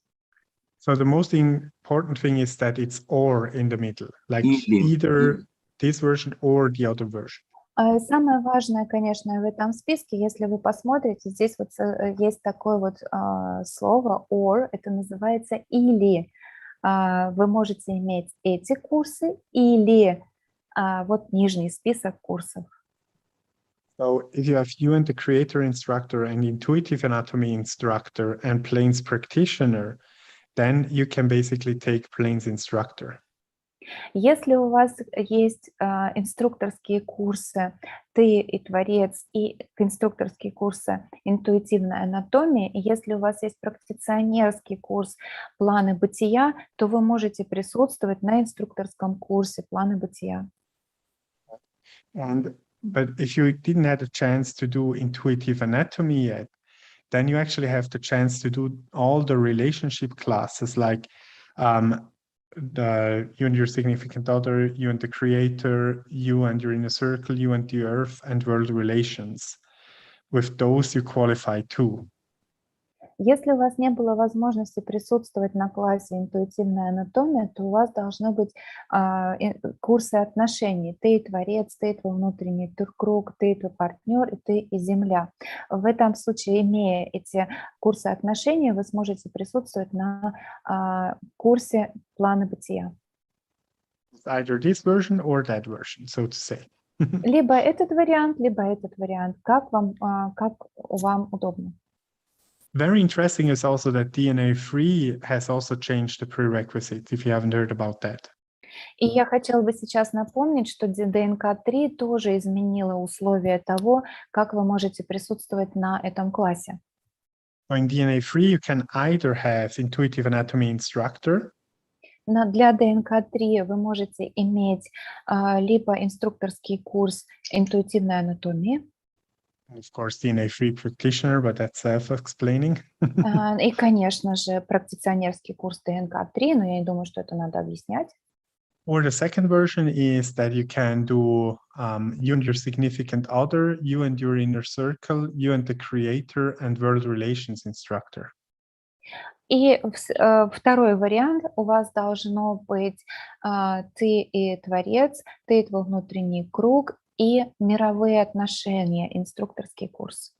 So the most important thing is that it's or in the middle, like either this version or the other version. Самое важное, конечно, в этом списке, если вы посмотрите, здесь вот есть такое вот слово or, это называется или. Вы можете иметь эти курсы или вот нижний список курсов. So if you have you and the creator instructor and intuitive anatomy instructor and planes practitioner, then you can basically take planes instructor. Если у вас есть инструкторские курсы «Ты и Творец» и инструкторские курсы «Интуитивная анатомия», и если у вас есть практиционерский курс «Планы бытия», то вы можете присутствовать на инструкторском курсе «Планы бытия». But if you didn't have a chance to do intuitive anatomy yet, then you actually have the chance to do all the relationship classes like you and your significant other, you and the creator, you and your inner circle, you and the earth, and world relations. With those, you qualify too. Если у вас не было возможности присутствовать на классе «Интуитивная анатомия», то у вас должны быть курсы отношений. Ты и Творец, ты и твой внутренний круг, ты и твой партнер, и ты и Земля. В этом случае, имея эти курсы отношений, вы сможете присутствовать на курсе «Планы бытия». Either this version or that version, so to say. Либо этот вариант, как вам удобно. Very interesting is also that DNA3 has also changed the prerequisites, if you haven't heard about that. И я хотела бы сейчас напомнить, что ДНК-3 тоже изменила условия того, как вы можете присутствовать на этом классе. In DNA3, you can either have intuitive anatomy instructor. Для ДНК-3 вы можете иметь либо инструкторский курс интуитивной анатомии. Of course, DNA3 practitioner, but that's self-explaining. И, конечно же, практиционерский курс ДНК-3, но я не думаю, что это надо объяснять. Or the second version is that you can do you and your significant other, you and your inner circle, you and the creator, and world relations instructor. И второй вариант, у вас должно быть ты и Творец, ты и твой внутренний круг, и мировые отношения, инструкторский курс.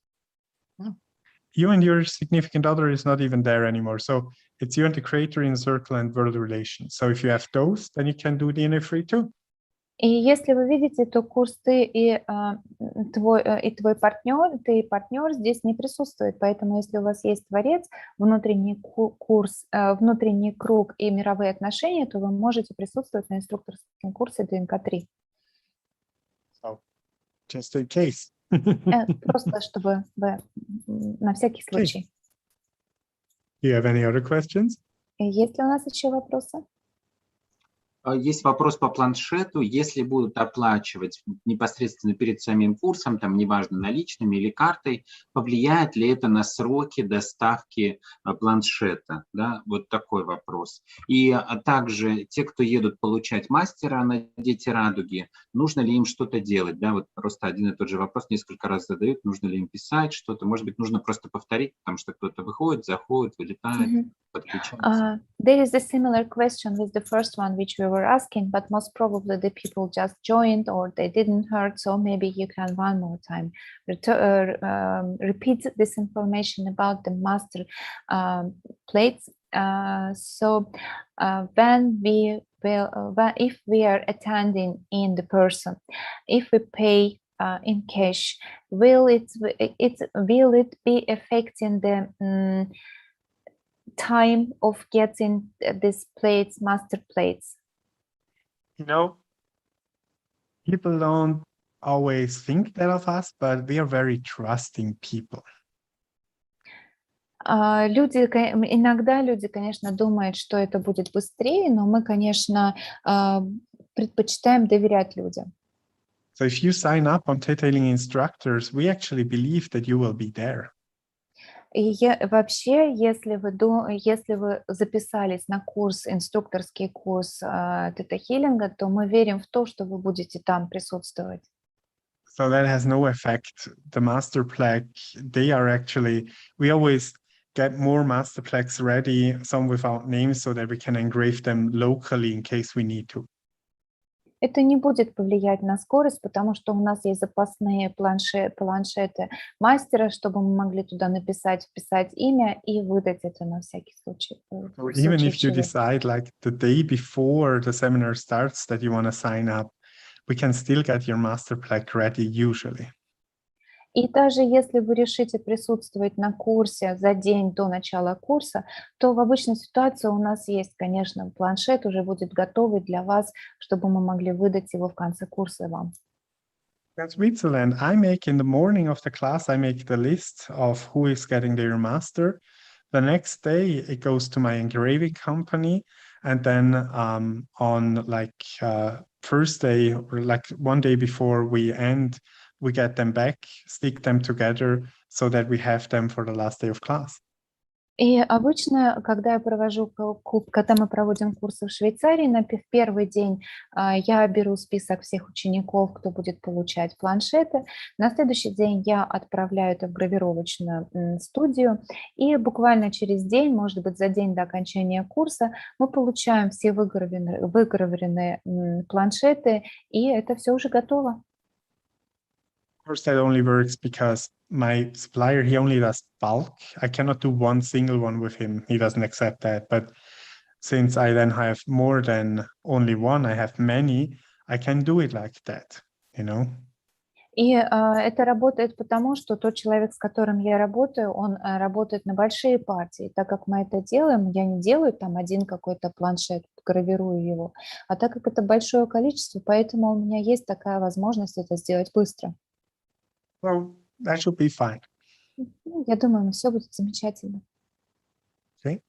You and your significant other is not even there anymore. So it's you and the creator, in circle, and world relations. So if you have those, then you can do DNA3 too. И если вы видите, то курс ты и твой партнер здесь не присутствует. Поэтому если у вас есть Творец, внутренний курс, внутренний круг и мировые отношения, то вы можете присутствовать на инструкторском курсе ДНК-3. So, just in case. Просто чтобы на всякий случай. Do you have any other questions? Есть ли у нас еще вопросы? Есть вопрос по планшету. Если будут оплачивать непосредственно перед самим курсом, там неважно, наличными или картой, повлияет ли это на сроки доставки планшета? Да? Вот такой вопрос. И также те, кто едут получать мастера на «Дети радуги», нужно ли им что-то делать? Да? Вот просто один и тот же вопрос несколько раз задают. Нужно ли им писать что-то? Может быть, нужно просто повторить, потому что кто-то выходит, заходит, вылетает. There is a similar question with the first one which we were asking, but most probably the people just joined or they didn't heard, so maybe you can one more time repeat this information about the master plates. When we will, if we are attending in the person, if we pay in cash, will it be affecting the time of getting these plates, master plates? You know, people don't always think that of us, but we are very trusting people. Иногда люди, конечно, думают, что это будет быстрее, но мы, конечно, предпочитаем доверять людям. So if you sign up on ThetaHealing instructors, we actually believe that you will be there. И вообще, если вы записались на курс, инструкторский курс ТетаХилинга, то мы верим в то, что вы будете там присутствовать. So that has no effect. The master plaque, they are actually, we always get more master plaques ready, some without names, so that we can engrave them locally in case we need to. Это не будет повлиять на скорость, потому что у нас есть запасные планшеты мастера, чтобы мы могли туда вписать имя и выдать это на всякий случай. So even if you decide like the day before the seminar starts that you want to sign up, we can still get your master plaque ready usually. И даже если вы решите присутствовать на курсе за день до начала курса, то в обычной ситуации у нас есть, конечно, планшет уже будет готовый для вас, чтобы мы могли выдать его в конце курса вам. In Switzerland, I make in the morning of the class, I make the list of who is getting their master. The next day, it goes to my engraving company. And then on like first day, or like one day before we end, we get them back, stick them together so that we have them for the last day of class. И обычно, когда мы проводим курсы в Швейцарии, в первый день я беру список всех учеников, кто будет получать планшеты. На следующий день я отправляю это в гравировочную студию. И буквально через день, может быть, за день до окончания курса, мы получаем все выгравированные планшеты, и это все уже готово. Of course, that only works because my supplier, he only does bulk. I cannot do one single one with him. He doesn't accept that. But since I then have more than only one, I have many, I can do it like that, you know? И это работает потому, что тот человек, с которым я работаю, он работает на большие партии. Так как мы это делаем, я не делаю там один какой-то планшет, гравирую его, а так как это большое количество, поэтому у меня есть такая возможность это сделать быстро. So that should be fine. Я думаю, все будет замечательно. Okay.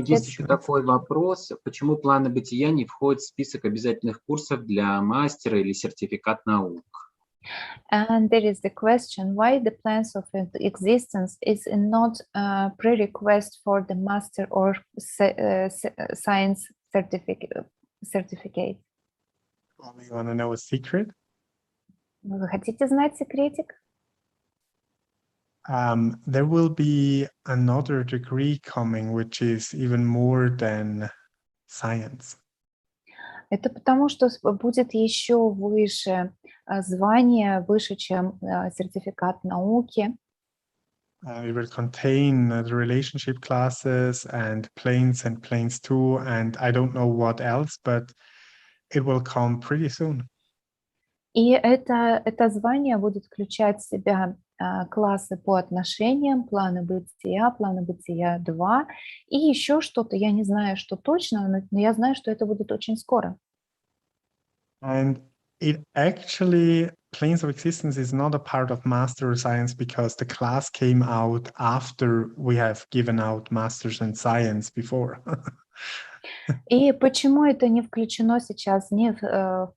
Есть еще такой вопрос. Почему планы бытия не входят в список обязательных курсов для мастера или сертификат наук? And there is the question, why the plans of existence is not a prerequisite for the master or science certificate? You want to know a secret? Вы хотите знать секретик? There will be another degree coming, which is even more than science. Это потому, что будет еще выше звание, выше, чем сертификат науки. It will contain the relationship classes and planes 2, and I don't know what else, but it will come pretty soon. И это звание будет включать в себя классы по отношениям, планы бытия 2 и еще что-то, я не знаю, что точно, но я знаю, что это будет очень скоро. And It actually, planes of existence is not a part of Master of Science because the class came out after we have given out Masters in Science before. И почему это не включено сейчас ни в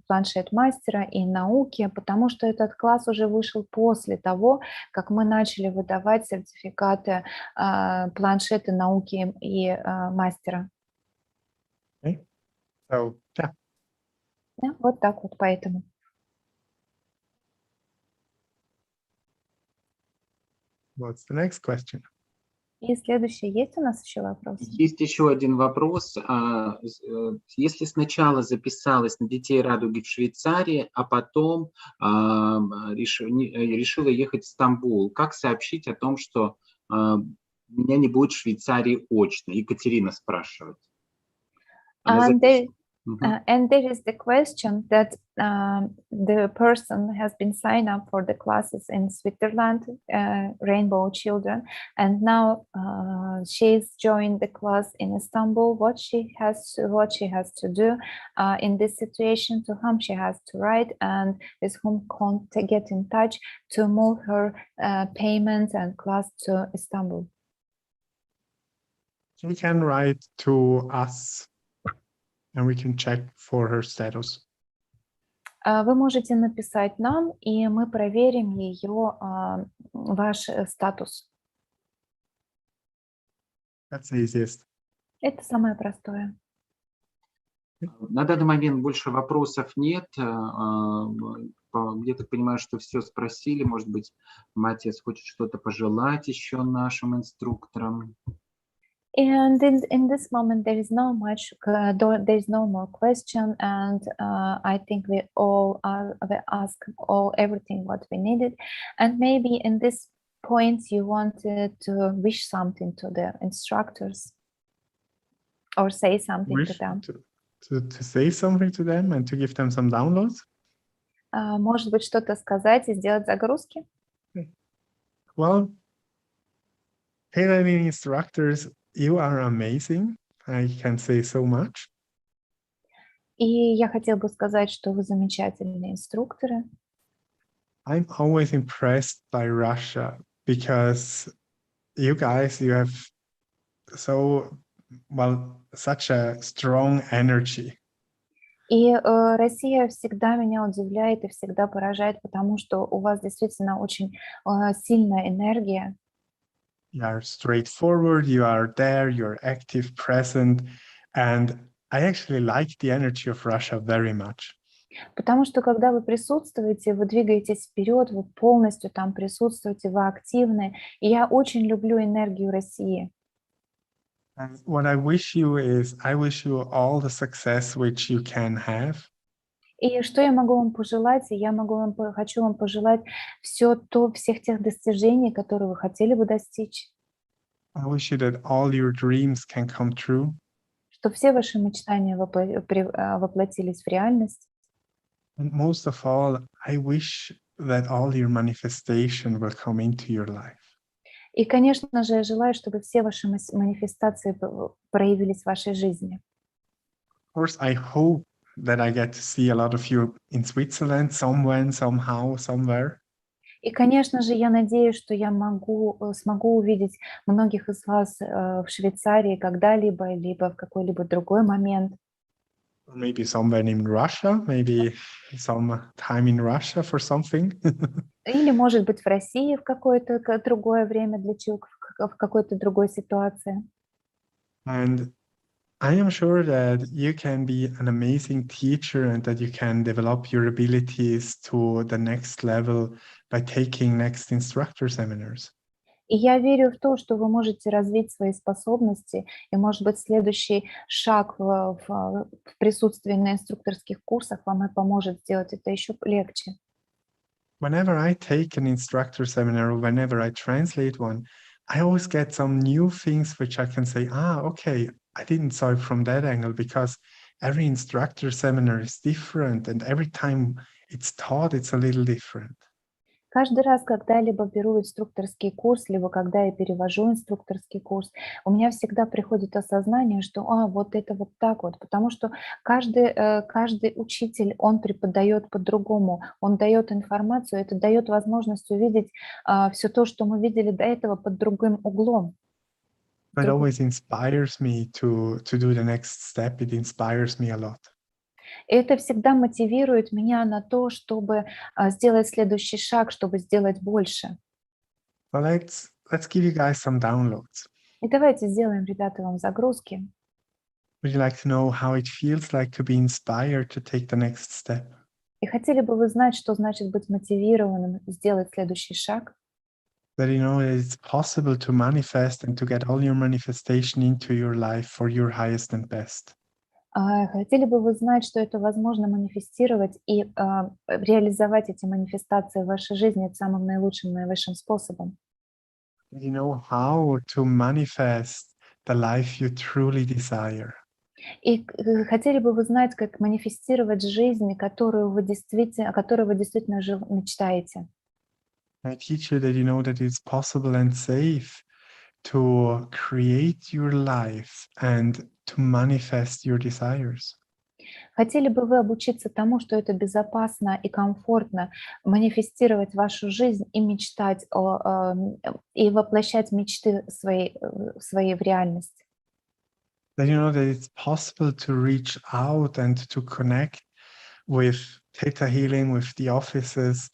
планшет мастера и науки? Потому что этот класс уже вышел после того, как мы начали выдавать сертификаты планшеты науки и мастера. Okay. So, yeah. Да, вот так вот, поэтому. What's the next question? И следующий, есть у нас еще вопрос? Есть еще один вопрос. Если сначала записалась на «Детей радуги» в Швейцарии, а потом решила ехать в Стамбул, как сообщить о том, что меня не будет в Швейцарии очно? Екатерина спрашивает. And there is the question that the person has been signed up for the classes in Switzerland, Rainbow Children, and now she's joined the class in Istanbul. What she has to do in this situation, to whom she has to write, and with whom to get in touch to move her payments and class to Istanbul. She can write to us. And we can check for her status. Вы можете написать нам, и мы проверим ее, ваш статус. That's the easiest. Это самое простое. На данный момент больше вопросов нет. Я так понимаю, что все спросили. Может быть, Матиас хочет что-то пожелать еще нашим инструкторам. And in this moment, there is no more question, and I think we all asked everything what we needed. And maybe in this point, you wanted to wish something to the instructors, or say something to them. To say something to them and to give them some downloads. Может быть, что-то сказать и сделать загрузки? Well, ThetaHealing instructors, you are amazing. I can say so much. И я хотела бы сказать, что вы замечательные инструкторы. I'm always impressed by Russia because you guys, you have such a strong energy. И Россия всегда меня удивляет и всегда поражает, потому что у вас действительно очень сильная энергия. You are straightforward, you are there, you're active, present, and I actually like the energy of Russia very much. Потому что когда вы присутствуете, вы двигаетесь вперед, вы полностью там присутствуете, вы активны. И я очень люблю энергию России. And what I wish you is, I wish you all the success which you can have. И что я могу вам пожелать? Хочу вам пожелать всех тех достижений, которые вы хотели бы достичь. I wish you that all your dreams can come true. Что все ваши мечтания воплотились в реальность. And most of all, I wish that all your manifestation will come into your life. И, конечно же, я желаю, чтобы все ваши манифестации проявились в вашей жизни. Of course, I hope that I get to see a lot of you in Switzerland, somewhere, somehow, somewhere. И, конечно же, я надеюсь, что я смогу увидеть многих из вас в Швейцарии когда-либо, либо в какой-либо другой момент. Or maybe somewhere in Russia, maybe some time in Russia for something. Или, может быть, в России в какое-то другое время, в какой-то другой ситуации. And I am sure that you can be an amazing teacher and that you can develop your abilities to the next level by taking next instructor seminars. И я верю в то, что вы можете развить свои способности, и, может быть, следующий шаг в присутствии на инструкторских курсах вам и поможет сделать это еще легче. Whenever I take an instructor seminar or whenever I translate one, I always get some new things which I can say, okay, I didn't saw it from that angle, because every instructor seminar is different and every time it's taught, it's a little different. Каждый раз, когда я либо беру инструкторский курс, либо когда я перевожу инструкторский курс, у меня всегда приходит осознание, что вот это вот так вот, потому что каждый учитель, он преподает по-другому, он дает информацию, это дает возможность увидеть все то, что мы видели до этого под другим углом. It always inspires me to do the next step. It inspires me a lot. И это всегда мотивирует меня на то, чтобы сделать следующий шаг, чтобы сделать больше. So let's give you guys some downloads. И давайте сделаем, ребята, вам загрузки. Would you like to know how it feels like to be inspired to take the next step? И хотели бы вы знать, что значит быть мотивированным, сделать следующий шаг? That you know that it's possible to manifest and to get all your manifestation into your life for your highest and best. Хотели бы вы знать, что это возможно манифестировать и реализовать эти манифестации в вашей жизни самым наилучшим, наивысшим способом? You know how to manifest the life you truly desire. И хотели бы вы знать, как манифестировать жизнь, о которой вы действительно мечтаете? I teach you that you know that it's possible and safe to create your life and to manifest your desires. Хотели бы вы обучиться тому, что это безопасно и комфортно манифестировать вашу жизнь и мечтать и воплощать мечты свои в реальность? That you know that it's possible to reach out and to connect with ThetaHealing, with the offices,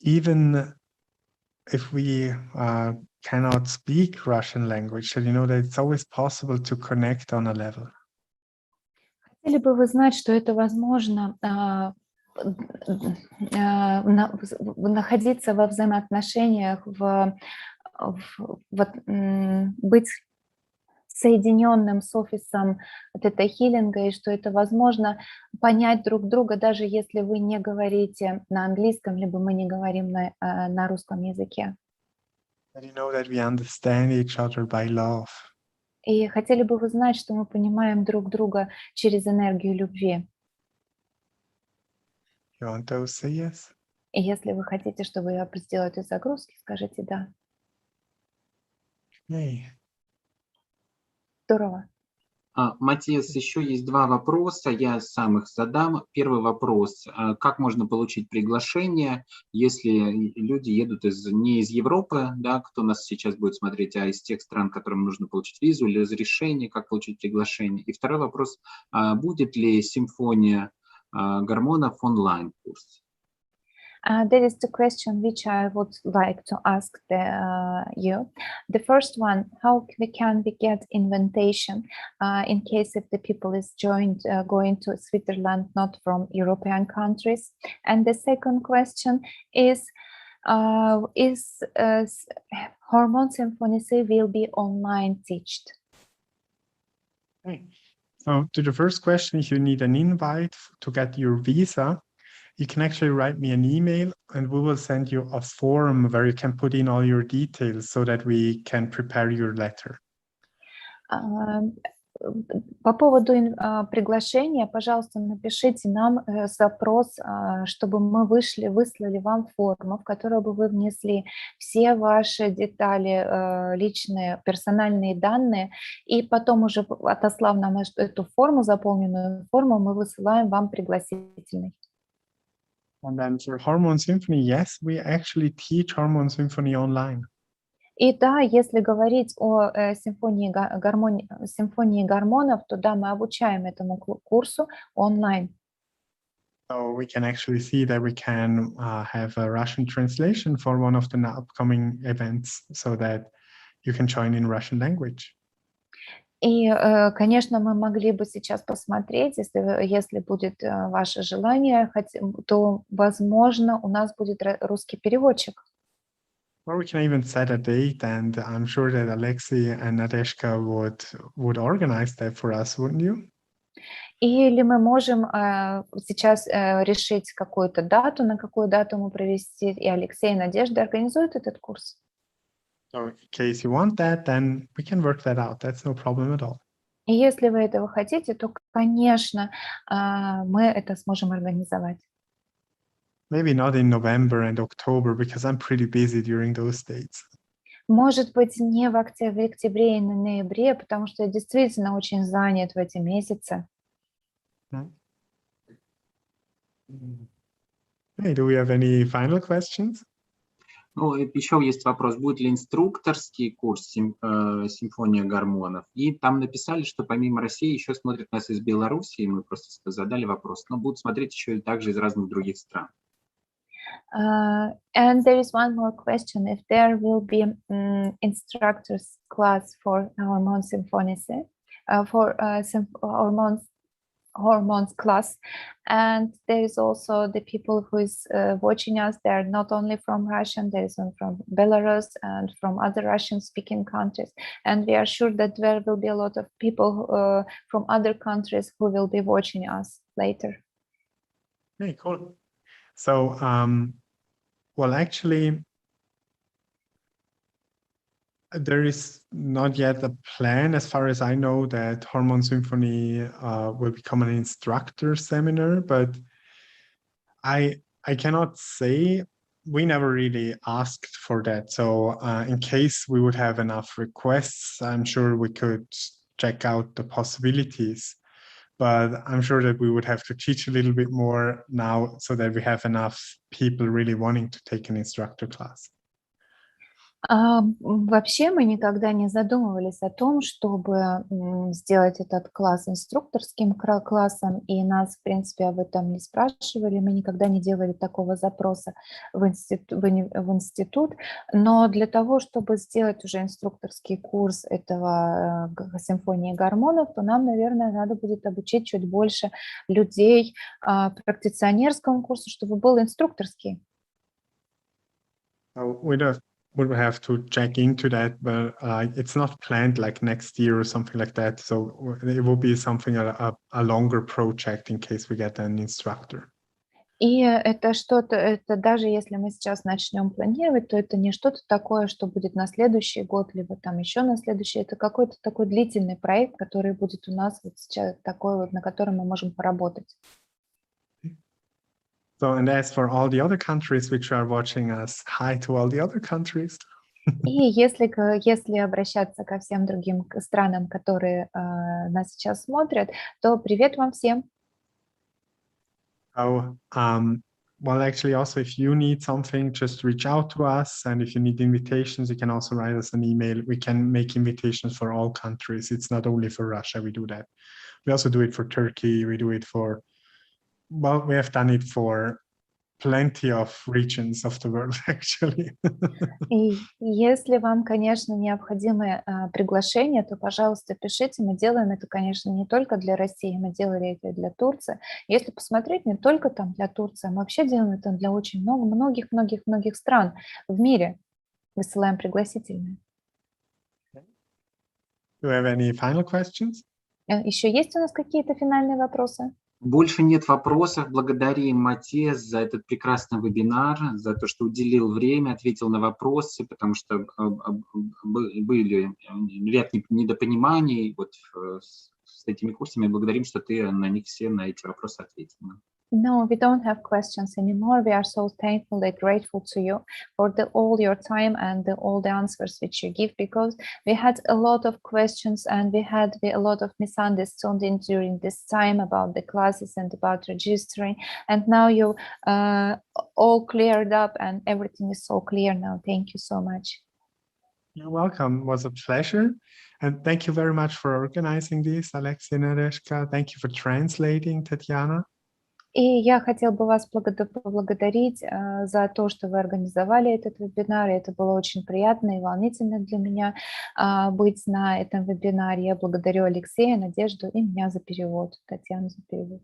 even if we cannot speak Russian language, that you know that it's always possible to connect on a level. Хотели бы вы знать, что это возможно находиться во взаимоотношениях, быть соединенным с офисом ТетаХилинга, и что это возможно понять друг друга, даже если вы не говорите на английском, либо мы не говорим на русском языке. That you know that we understand each other by love. И хотели бы вы знать, что мы понимаем друг друга через энергию любви. You want to say yes? И если вы хотите, чтобы я сделала эти загрузки, скажите «да». Yay. Здорово. Матиас, еще есть два вопроса, я сам их задам. Первый вопрос: как можно получить приглашение, если люди едут не из Европы, да, кто нас сейчас будет смотреть, а из тех стран, которым нужно получить визу или разрешение, как получить приглашение? И второй вопрос: будет ли симфония гормонов онлайн-курс? There is the question which I would like to ask you. The first one, how can we get invitation in case if the people is going to Switzerland, not from European countries? And the second question is Hormone Symphony C will be online taught? Okay. So to the first question, if you need an invite to get your visa, you can actually write me an email and we will send you a form where you can put in all your details so that we can prepare your letter. По поводу приглашения, пожалуйста, напишите нам запрос, чтобы мы выслали вам форму, в которую бы вы внесли все ваши детали, личные, персональные данные, и потом уже отослав нам эту форму, заполненную форму, мы высылаем вам пригласительный. And then for Hormone Symphony, yes, we actually teach Hormone Symphony online. И да, если говорить о симфонии гормонов, то да, мы обучаем этому курсу онлайн. So we can actually see that we can have a Russian translation for one of the upcoming events so that you can join in Russian language. И, конечно, мы могли бы сейчас посмотреть, если будет ваше желание, то, возможно, у нас будет русский переводчик. Or we can even set a date, and I'm sure that Alexei and Nadeshka would organize that for us, wouldn't you? Или мы можем сейчас решить какую-то дату, на какую дату мы провести, и Алексей и Надежда организуют этот курс. So in case you want that, then we can work that out. That's no problem at all. И если вы этого хотите, то, конечно, мы это сможем организовать. Maybe not in November and October, because I'm pretty busy during those dates. Может быть, не в октябре и ноябре, потому что я действительно очень занят в эти месяцы. Hey, do we have any final questions? Ну, еще есть вопрос, будет ли инструкторский курс «Симфония гормонов». И там написали, что помимо России еще смотрят нас из Беларуси, мы просто задали вопрос, но будут смотреть еще и также из разных других стран. And there is one more question, if there will be instructors class for hormone symphonies, hormones class, and there is also the people who is watching us, they are not only from Russia, there is one from Belarus and from other Russian speaking countries, and we are sure that there will be a lot of people from other countries who will be watching us later. Hey, cool. So, well, actually, there is not yet a plan, as far as I know, that Hormone Symphony will become an instructor seminar, but I cannot say. We never really asked for that. So in case we would have enough requests, I'm sure we could check out the possibilities. But I'm sure that we would have to teach a little bit more now so that we have enough people really wanting to take an instructor class. Вообще мы никогда не задумывались о том, чтобы сделать этот класс инструкторским классом, и нас, в принципе, об этом не спрашивали, мы никогда не делали такого запроса в институт, но для того, чтобы сделать уже инструкторский курс этого симфонии гормонов, то нам, наверное, надо будет обучить чуть больше людей практиционерскому курсу, чтобы был инструкторский. We will have to check into that, but it's not planned like next year or something like that. So it will be something, a longer project in case we get an instructor. И это что-то, это даже если мы сейчас начнем планировать, то это не что-то такое, что будет на следующий год, либо там еще на следующий. Это какой-то такой длительный проект, который будет у нас вот сейчас такой вот, на котором мы можем поработать. So, and as for all the other countries which are watching us, hi to all the other countries. И если обращаться ко всем другим странам, которые нас сейчас смотрят, то привет вам всем. So, well, actually, also, if you need something, just reach out to us. And if you need invitations, you can also write us an email. We can make invitations for all countries. It's not only for Russia, we do that. We also do it for Turkey. We do it for, well, we have done it for plenty of regions of the world, actually. И если вам, конечно, необходимы приглашения, то, пожалуйста, пишите. Мы делаем это, конечно, не только для России, мы делали это и для Турции. Если посмотреть, не только там для Турции, мы вообще делаем это для очень многих стран в мире. Высылаем пригласительные. Do you have any final questions? Еще есть у нас какие-то финальные вопросы? Больше нет вопросов. Благодарим Матиас за этот прекрасный вебинар, за то, что уделил время, ответил на вопросы, потому что были ряд недопониманий вот с этими курсами. Благодарим, что ты на них все, на эти вопросы ответил. No, we don't have questions anymore. We are so thankful and grateful to you for all your time and all the answers which you give, because we had a lot of questions and we had a lot of misunderstanding during this time about the classes and about registering. And now you all cleared up and everything is so clear now. Thank you so much. You're welcome. It was a pleasure. And thank you very much for organizing this, Alexei and Nadezhka. Thank you for translating, Tatiana. И я хотела бы вас поблагодарить за то, что вы организовали этот вебинар. Это было очень приятно и волнительно для меня быть на этом вебинаре. Я благодарю Алексея, Надежду и меня за перевод, Татьяну за перевод.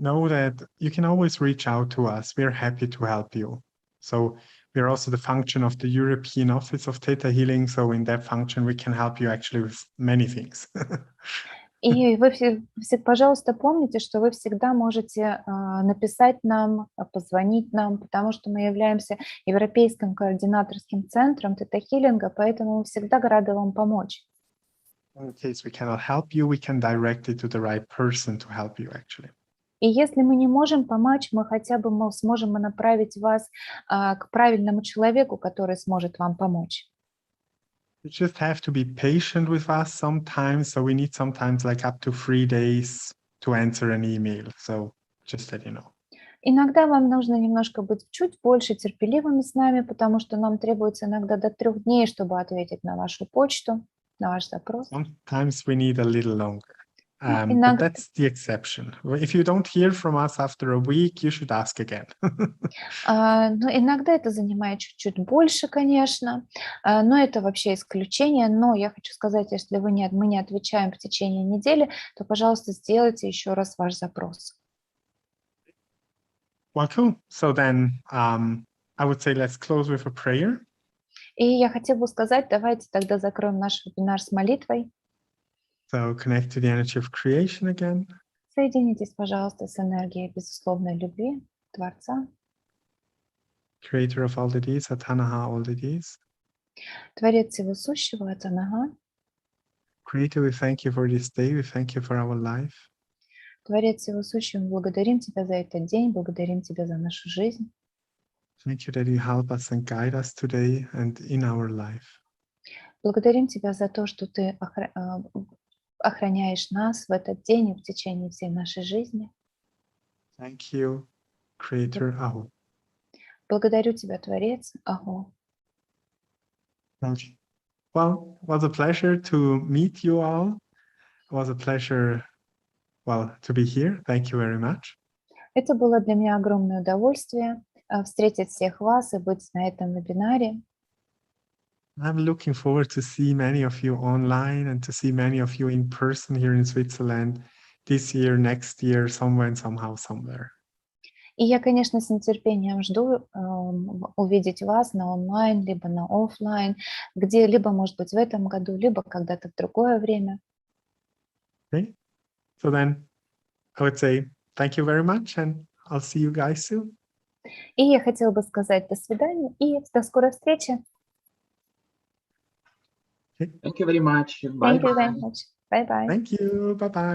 Know that you can always reach out to us. We're happy to help you. So we're also the function of the European Office of ThetaHealing. So in that function, we can help you actually with many things. И вы все, пожалуйста, помните, что вы всегда можете написать нам, позвонить нам, потому что мы являемся Европейским координаторским центром ThetaHealing, поэтому мы всегда рады вам помочь. In case we cannot help you, we can direct it to the right person to help you, actually. И если мы не можем помочь, мы хотя бы сможем направить вас к правильному человеку, который сможет вам помочь. You just have to be patient with us sometimes. So we need sometimes like up to 3 days to answer an email. So just let you know. Иногда вам нужно немножко быть чуть больше терпеливыми с нами, потому что нам требуется иногда до 3 дней, чтобы ответить на вашу почту, на ваш запрос. Sometimes we need a little longer. But Иногда, that's the exception. If you don't hear from us after a week, you should ask again. но иногда это занимает чуть-чуть больше, конечно, но это вообще исключение. Но я хочу сказать, если мы не отвечаем в течение недели, то, пожалуйста, сделайте еще раз ваш запрос. Well, cool. So then I would say let's close with a prayer. И я хотела бы сказать, давайте тогда закроем наш вебинар с молитвой. So connect to the energy of creation again. Соединитесь, пожалуйста, с энергией безусловной любви Творца, Creator of all that is, Atanaha, all that is. Творец всего сущего, Атанага. Creator, we thank you for this day. We thank you for our life. Творец всего сущего, благодарим Тебя за этот день, благодарим Тебя за нашу жизнь. Thank you that you help us and guide us today and in our life. Благодарим Тебя за то, что Ты охраняешь нас в этот день и в течение всей нашей жизни. Thank you, Creator Ahu. Благодарю Тебя, Творец. Ахо. Thank you. Well, it was a pleasure to meet you all. It was a pleasure, to be here. Thank you very much. Это было для меня огромное удовольствие встретить всех вас и быть на этом вебинаре. I'm looking forward to see many of you online and to see many of you in person here in Switzerland this year, next year, somewhere and somehow, somewhere. И я, конечно, с нетерпением жду увидеть вас на онлайн, либо на офлайн, где-либо, может быть, в этом году, либо когда-то в другое время. Okay. So then I would say thank you very much and I'll see you guys soon. И я хотела бы сказать до свидания и до скорой встречи. Thank you very much. Bye-bye. Thank you very much. Bye-bye. Thank you. Bye-bye.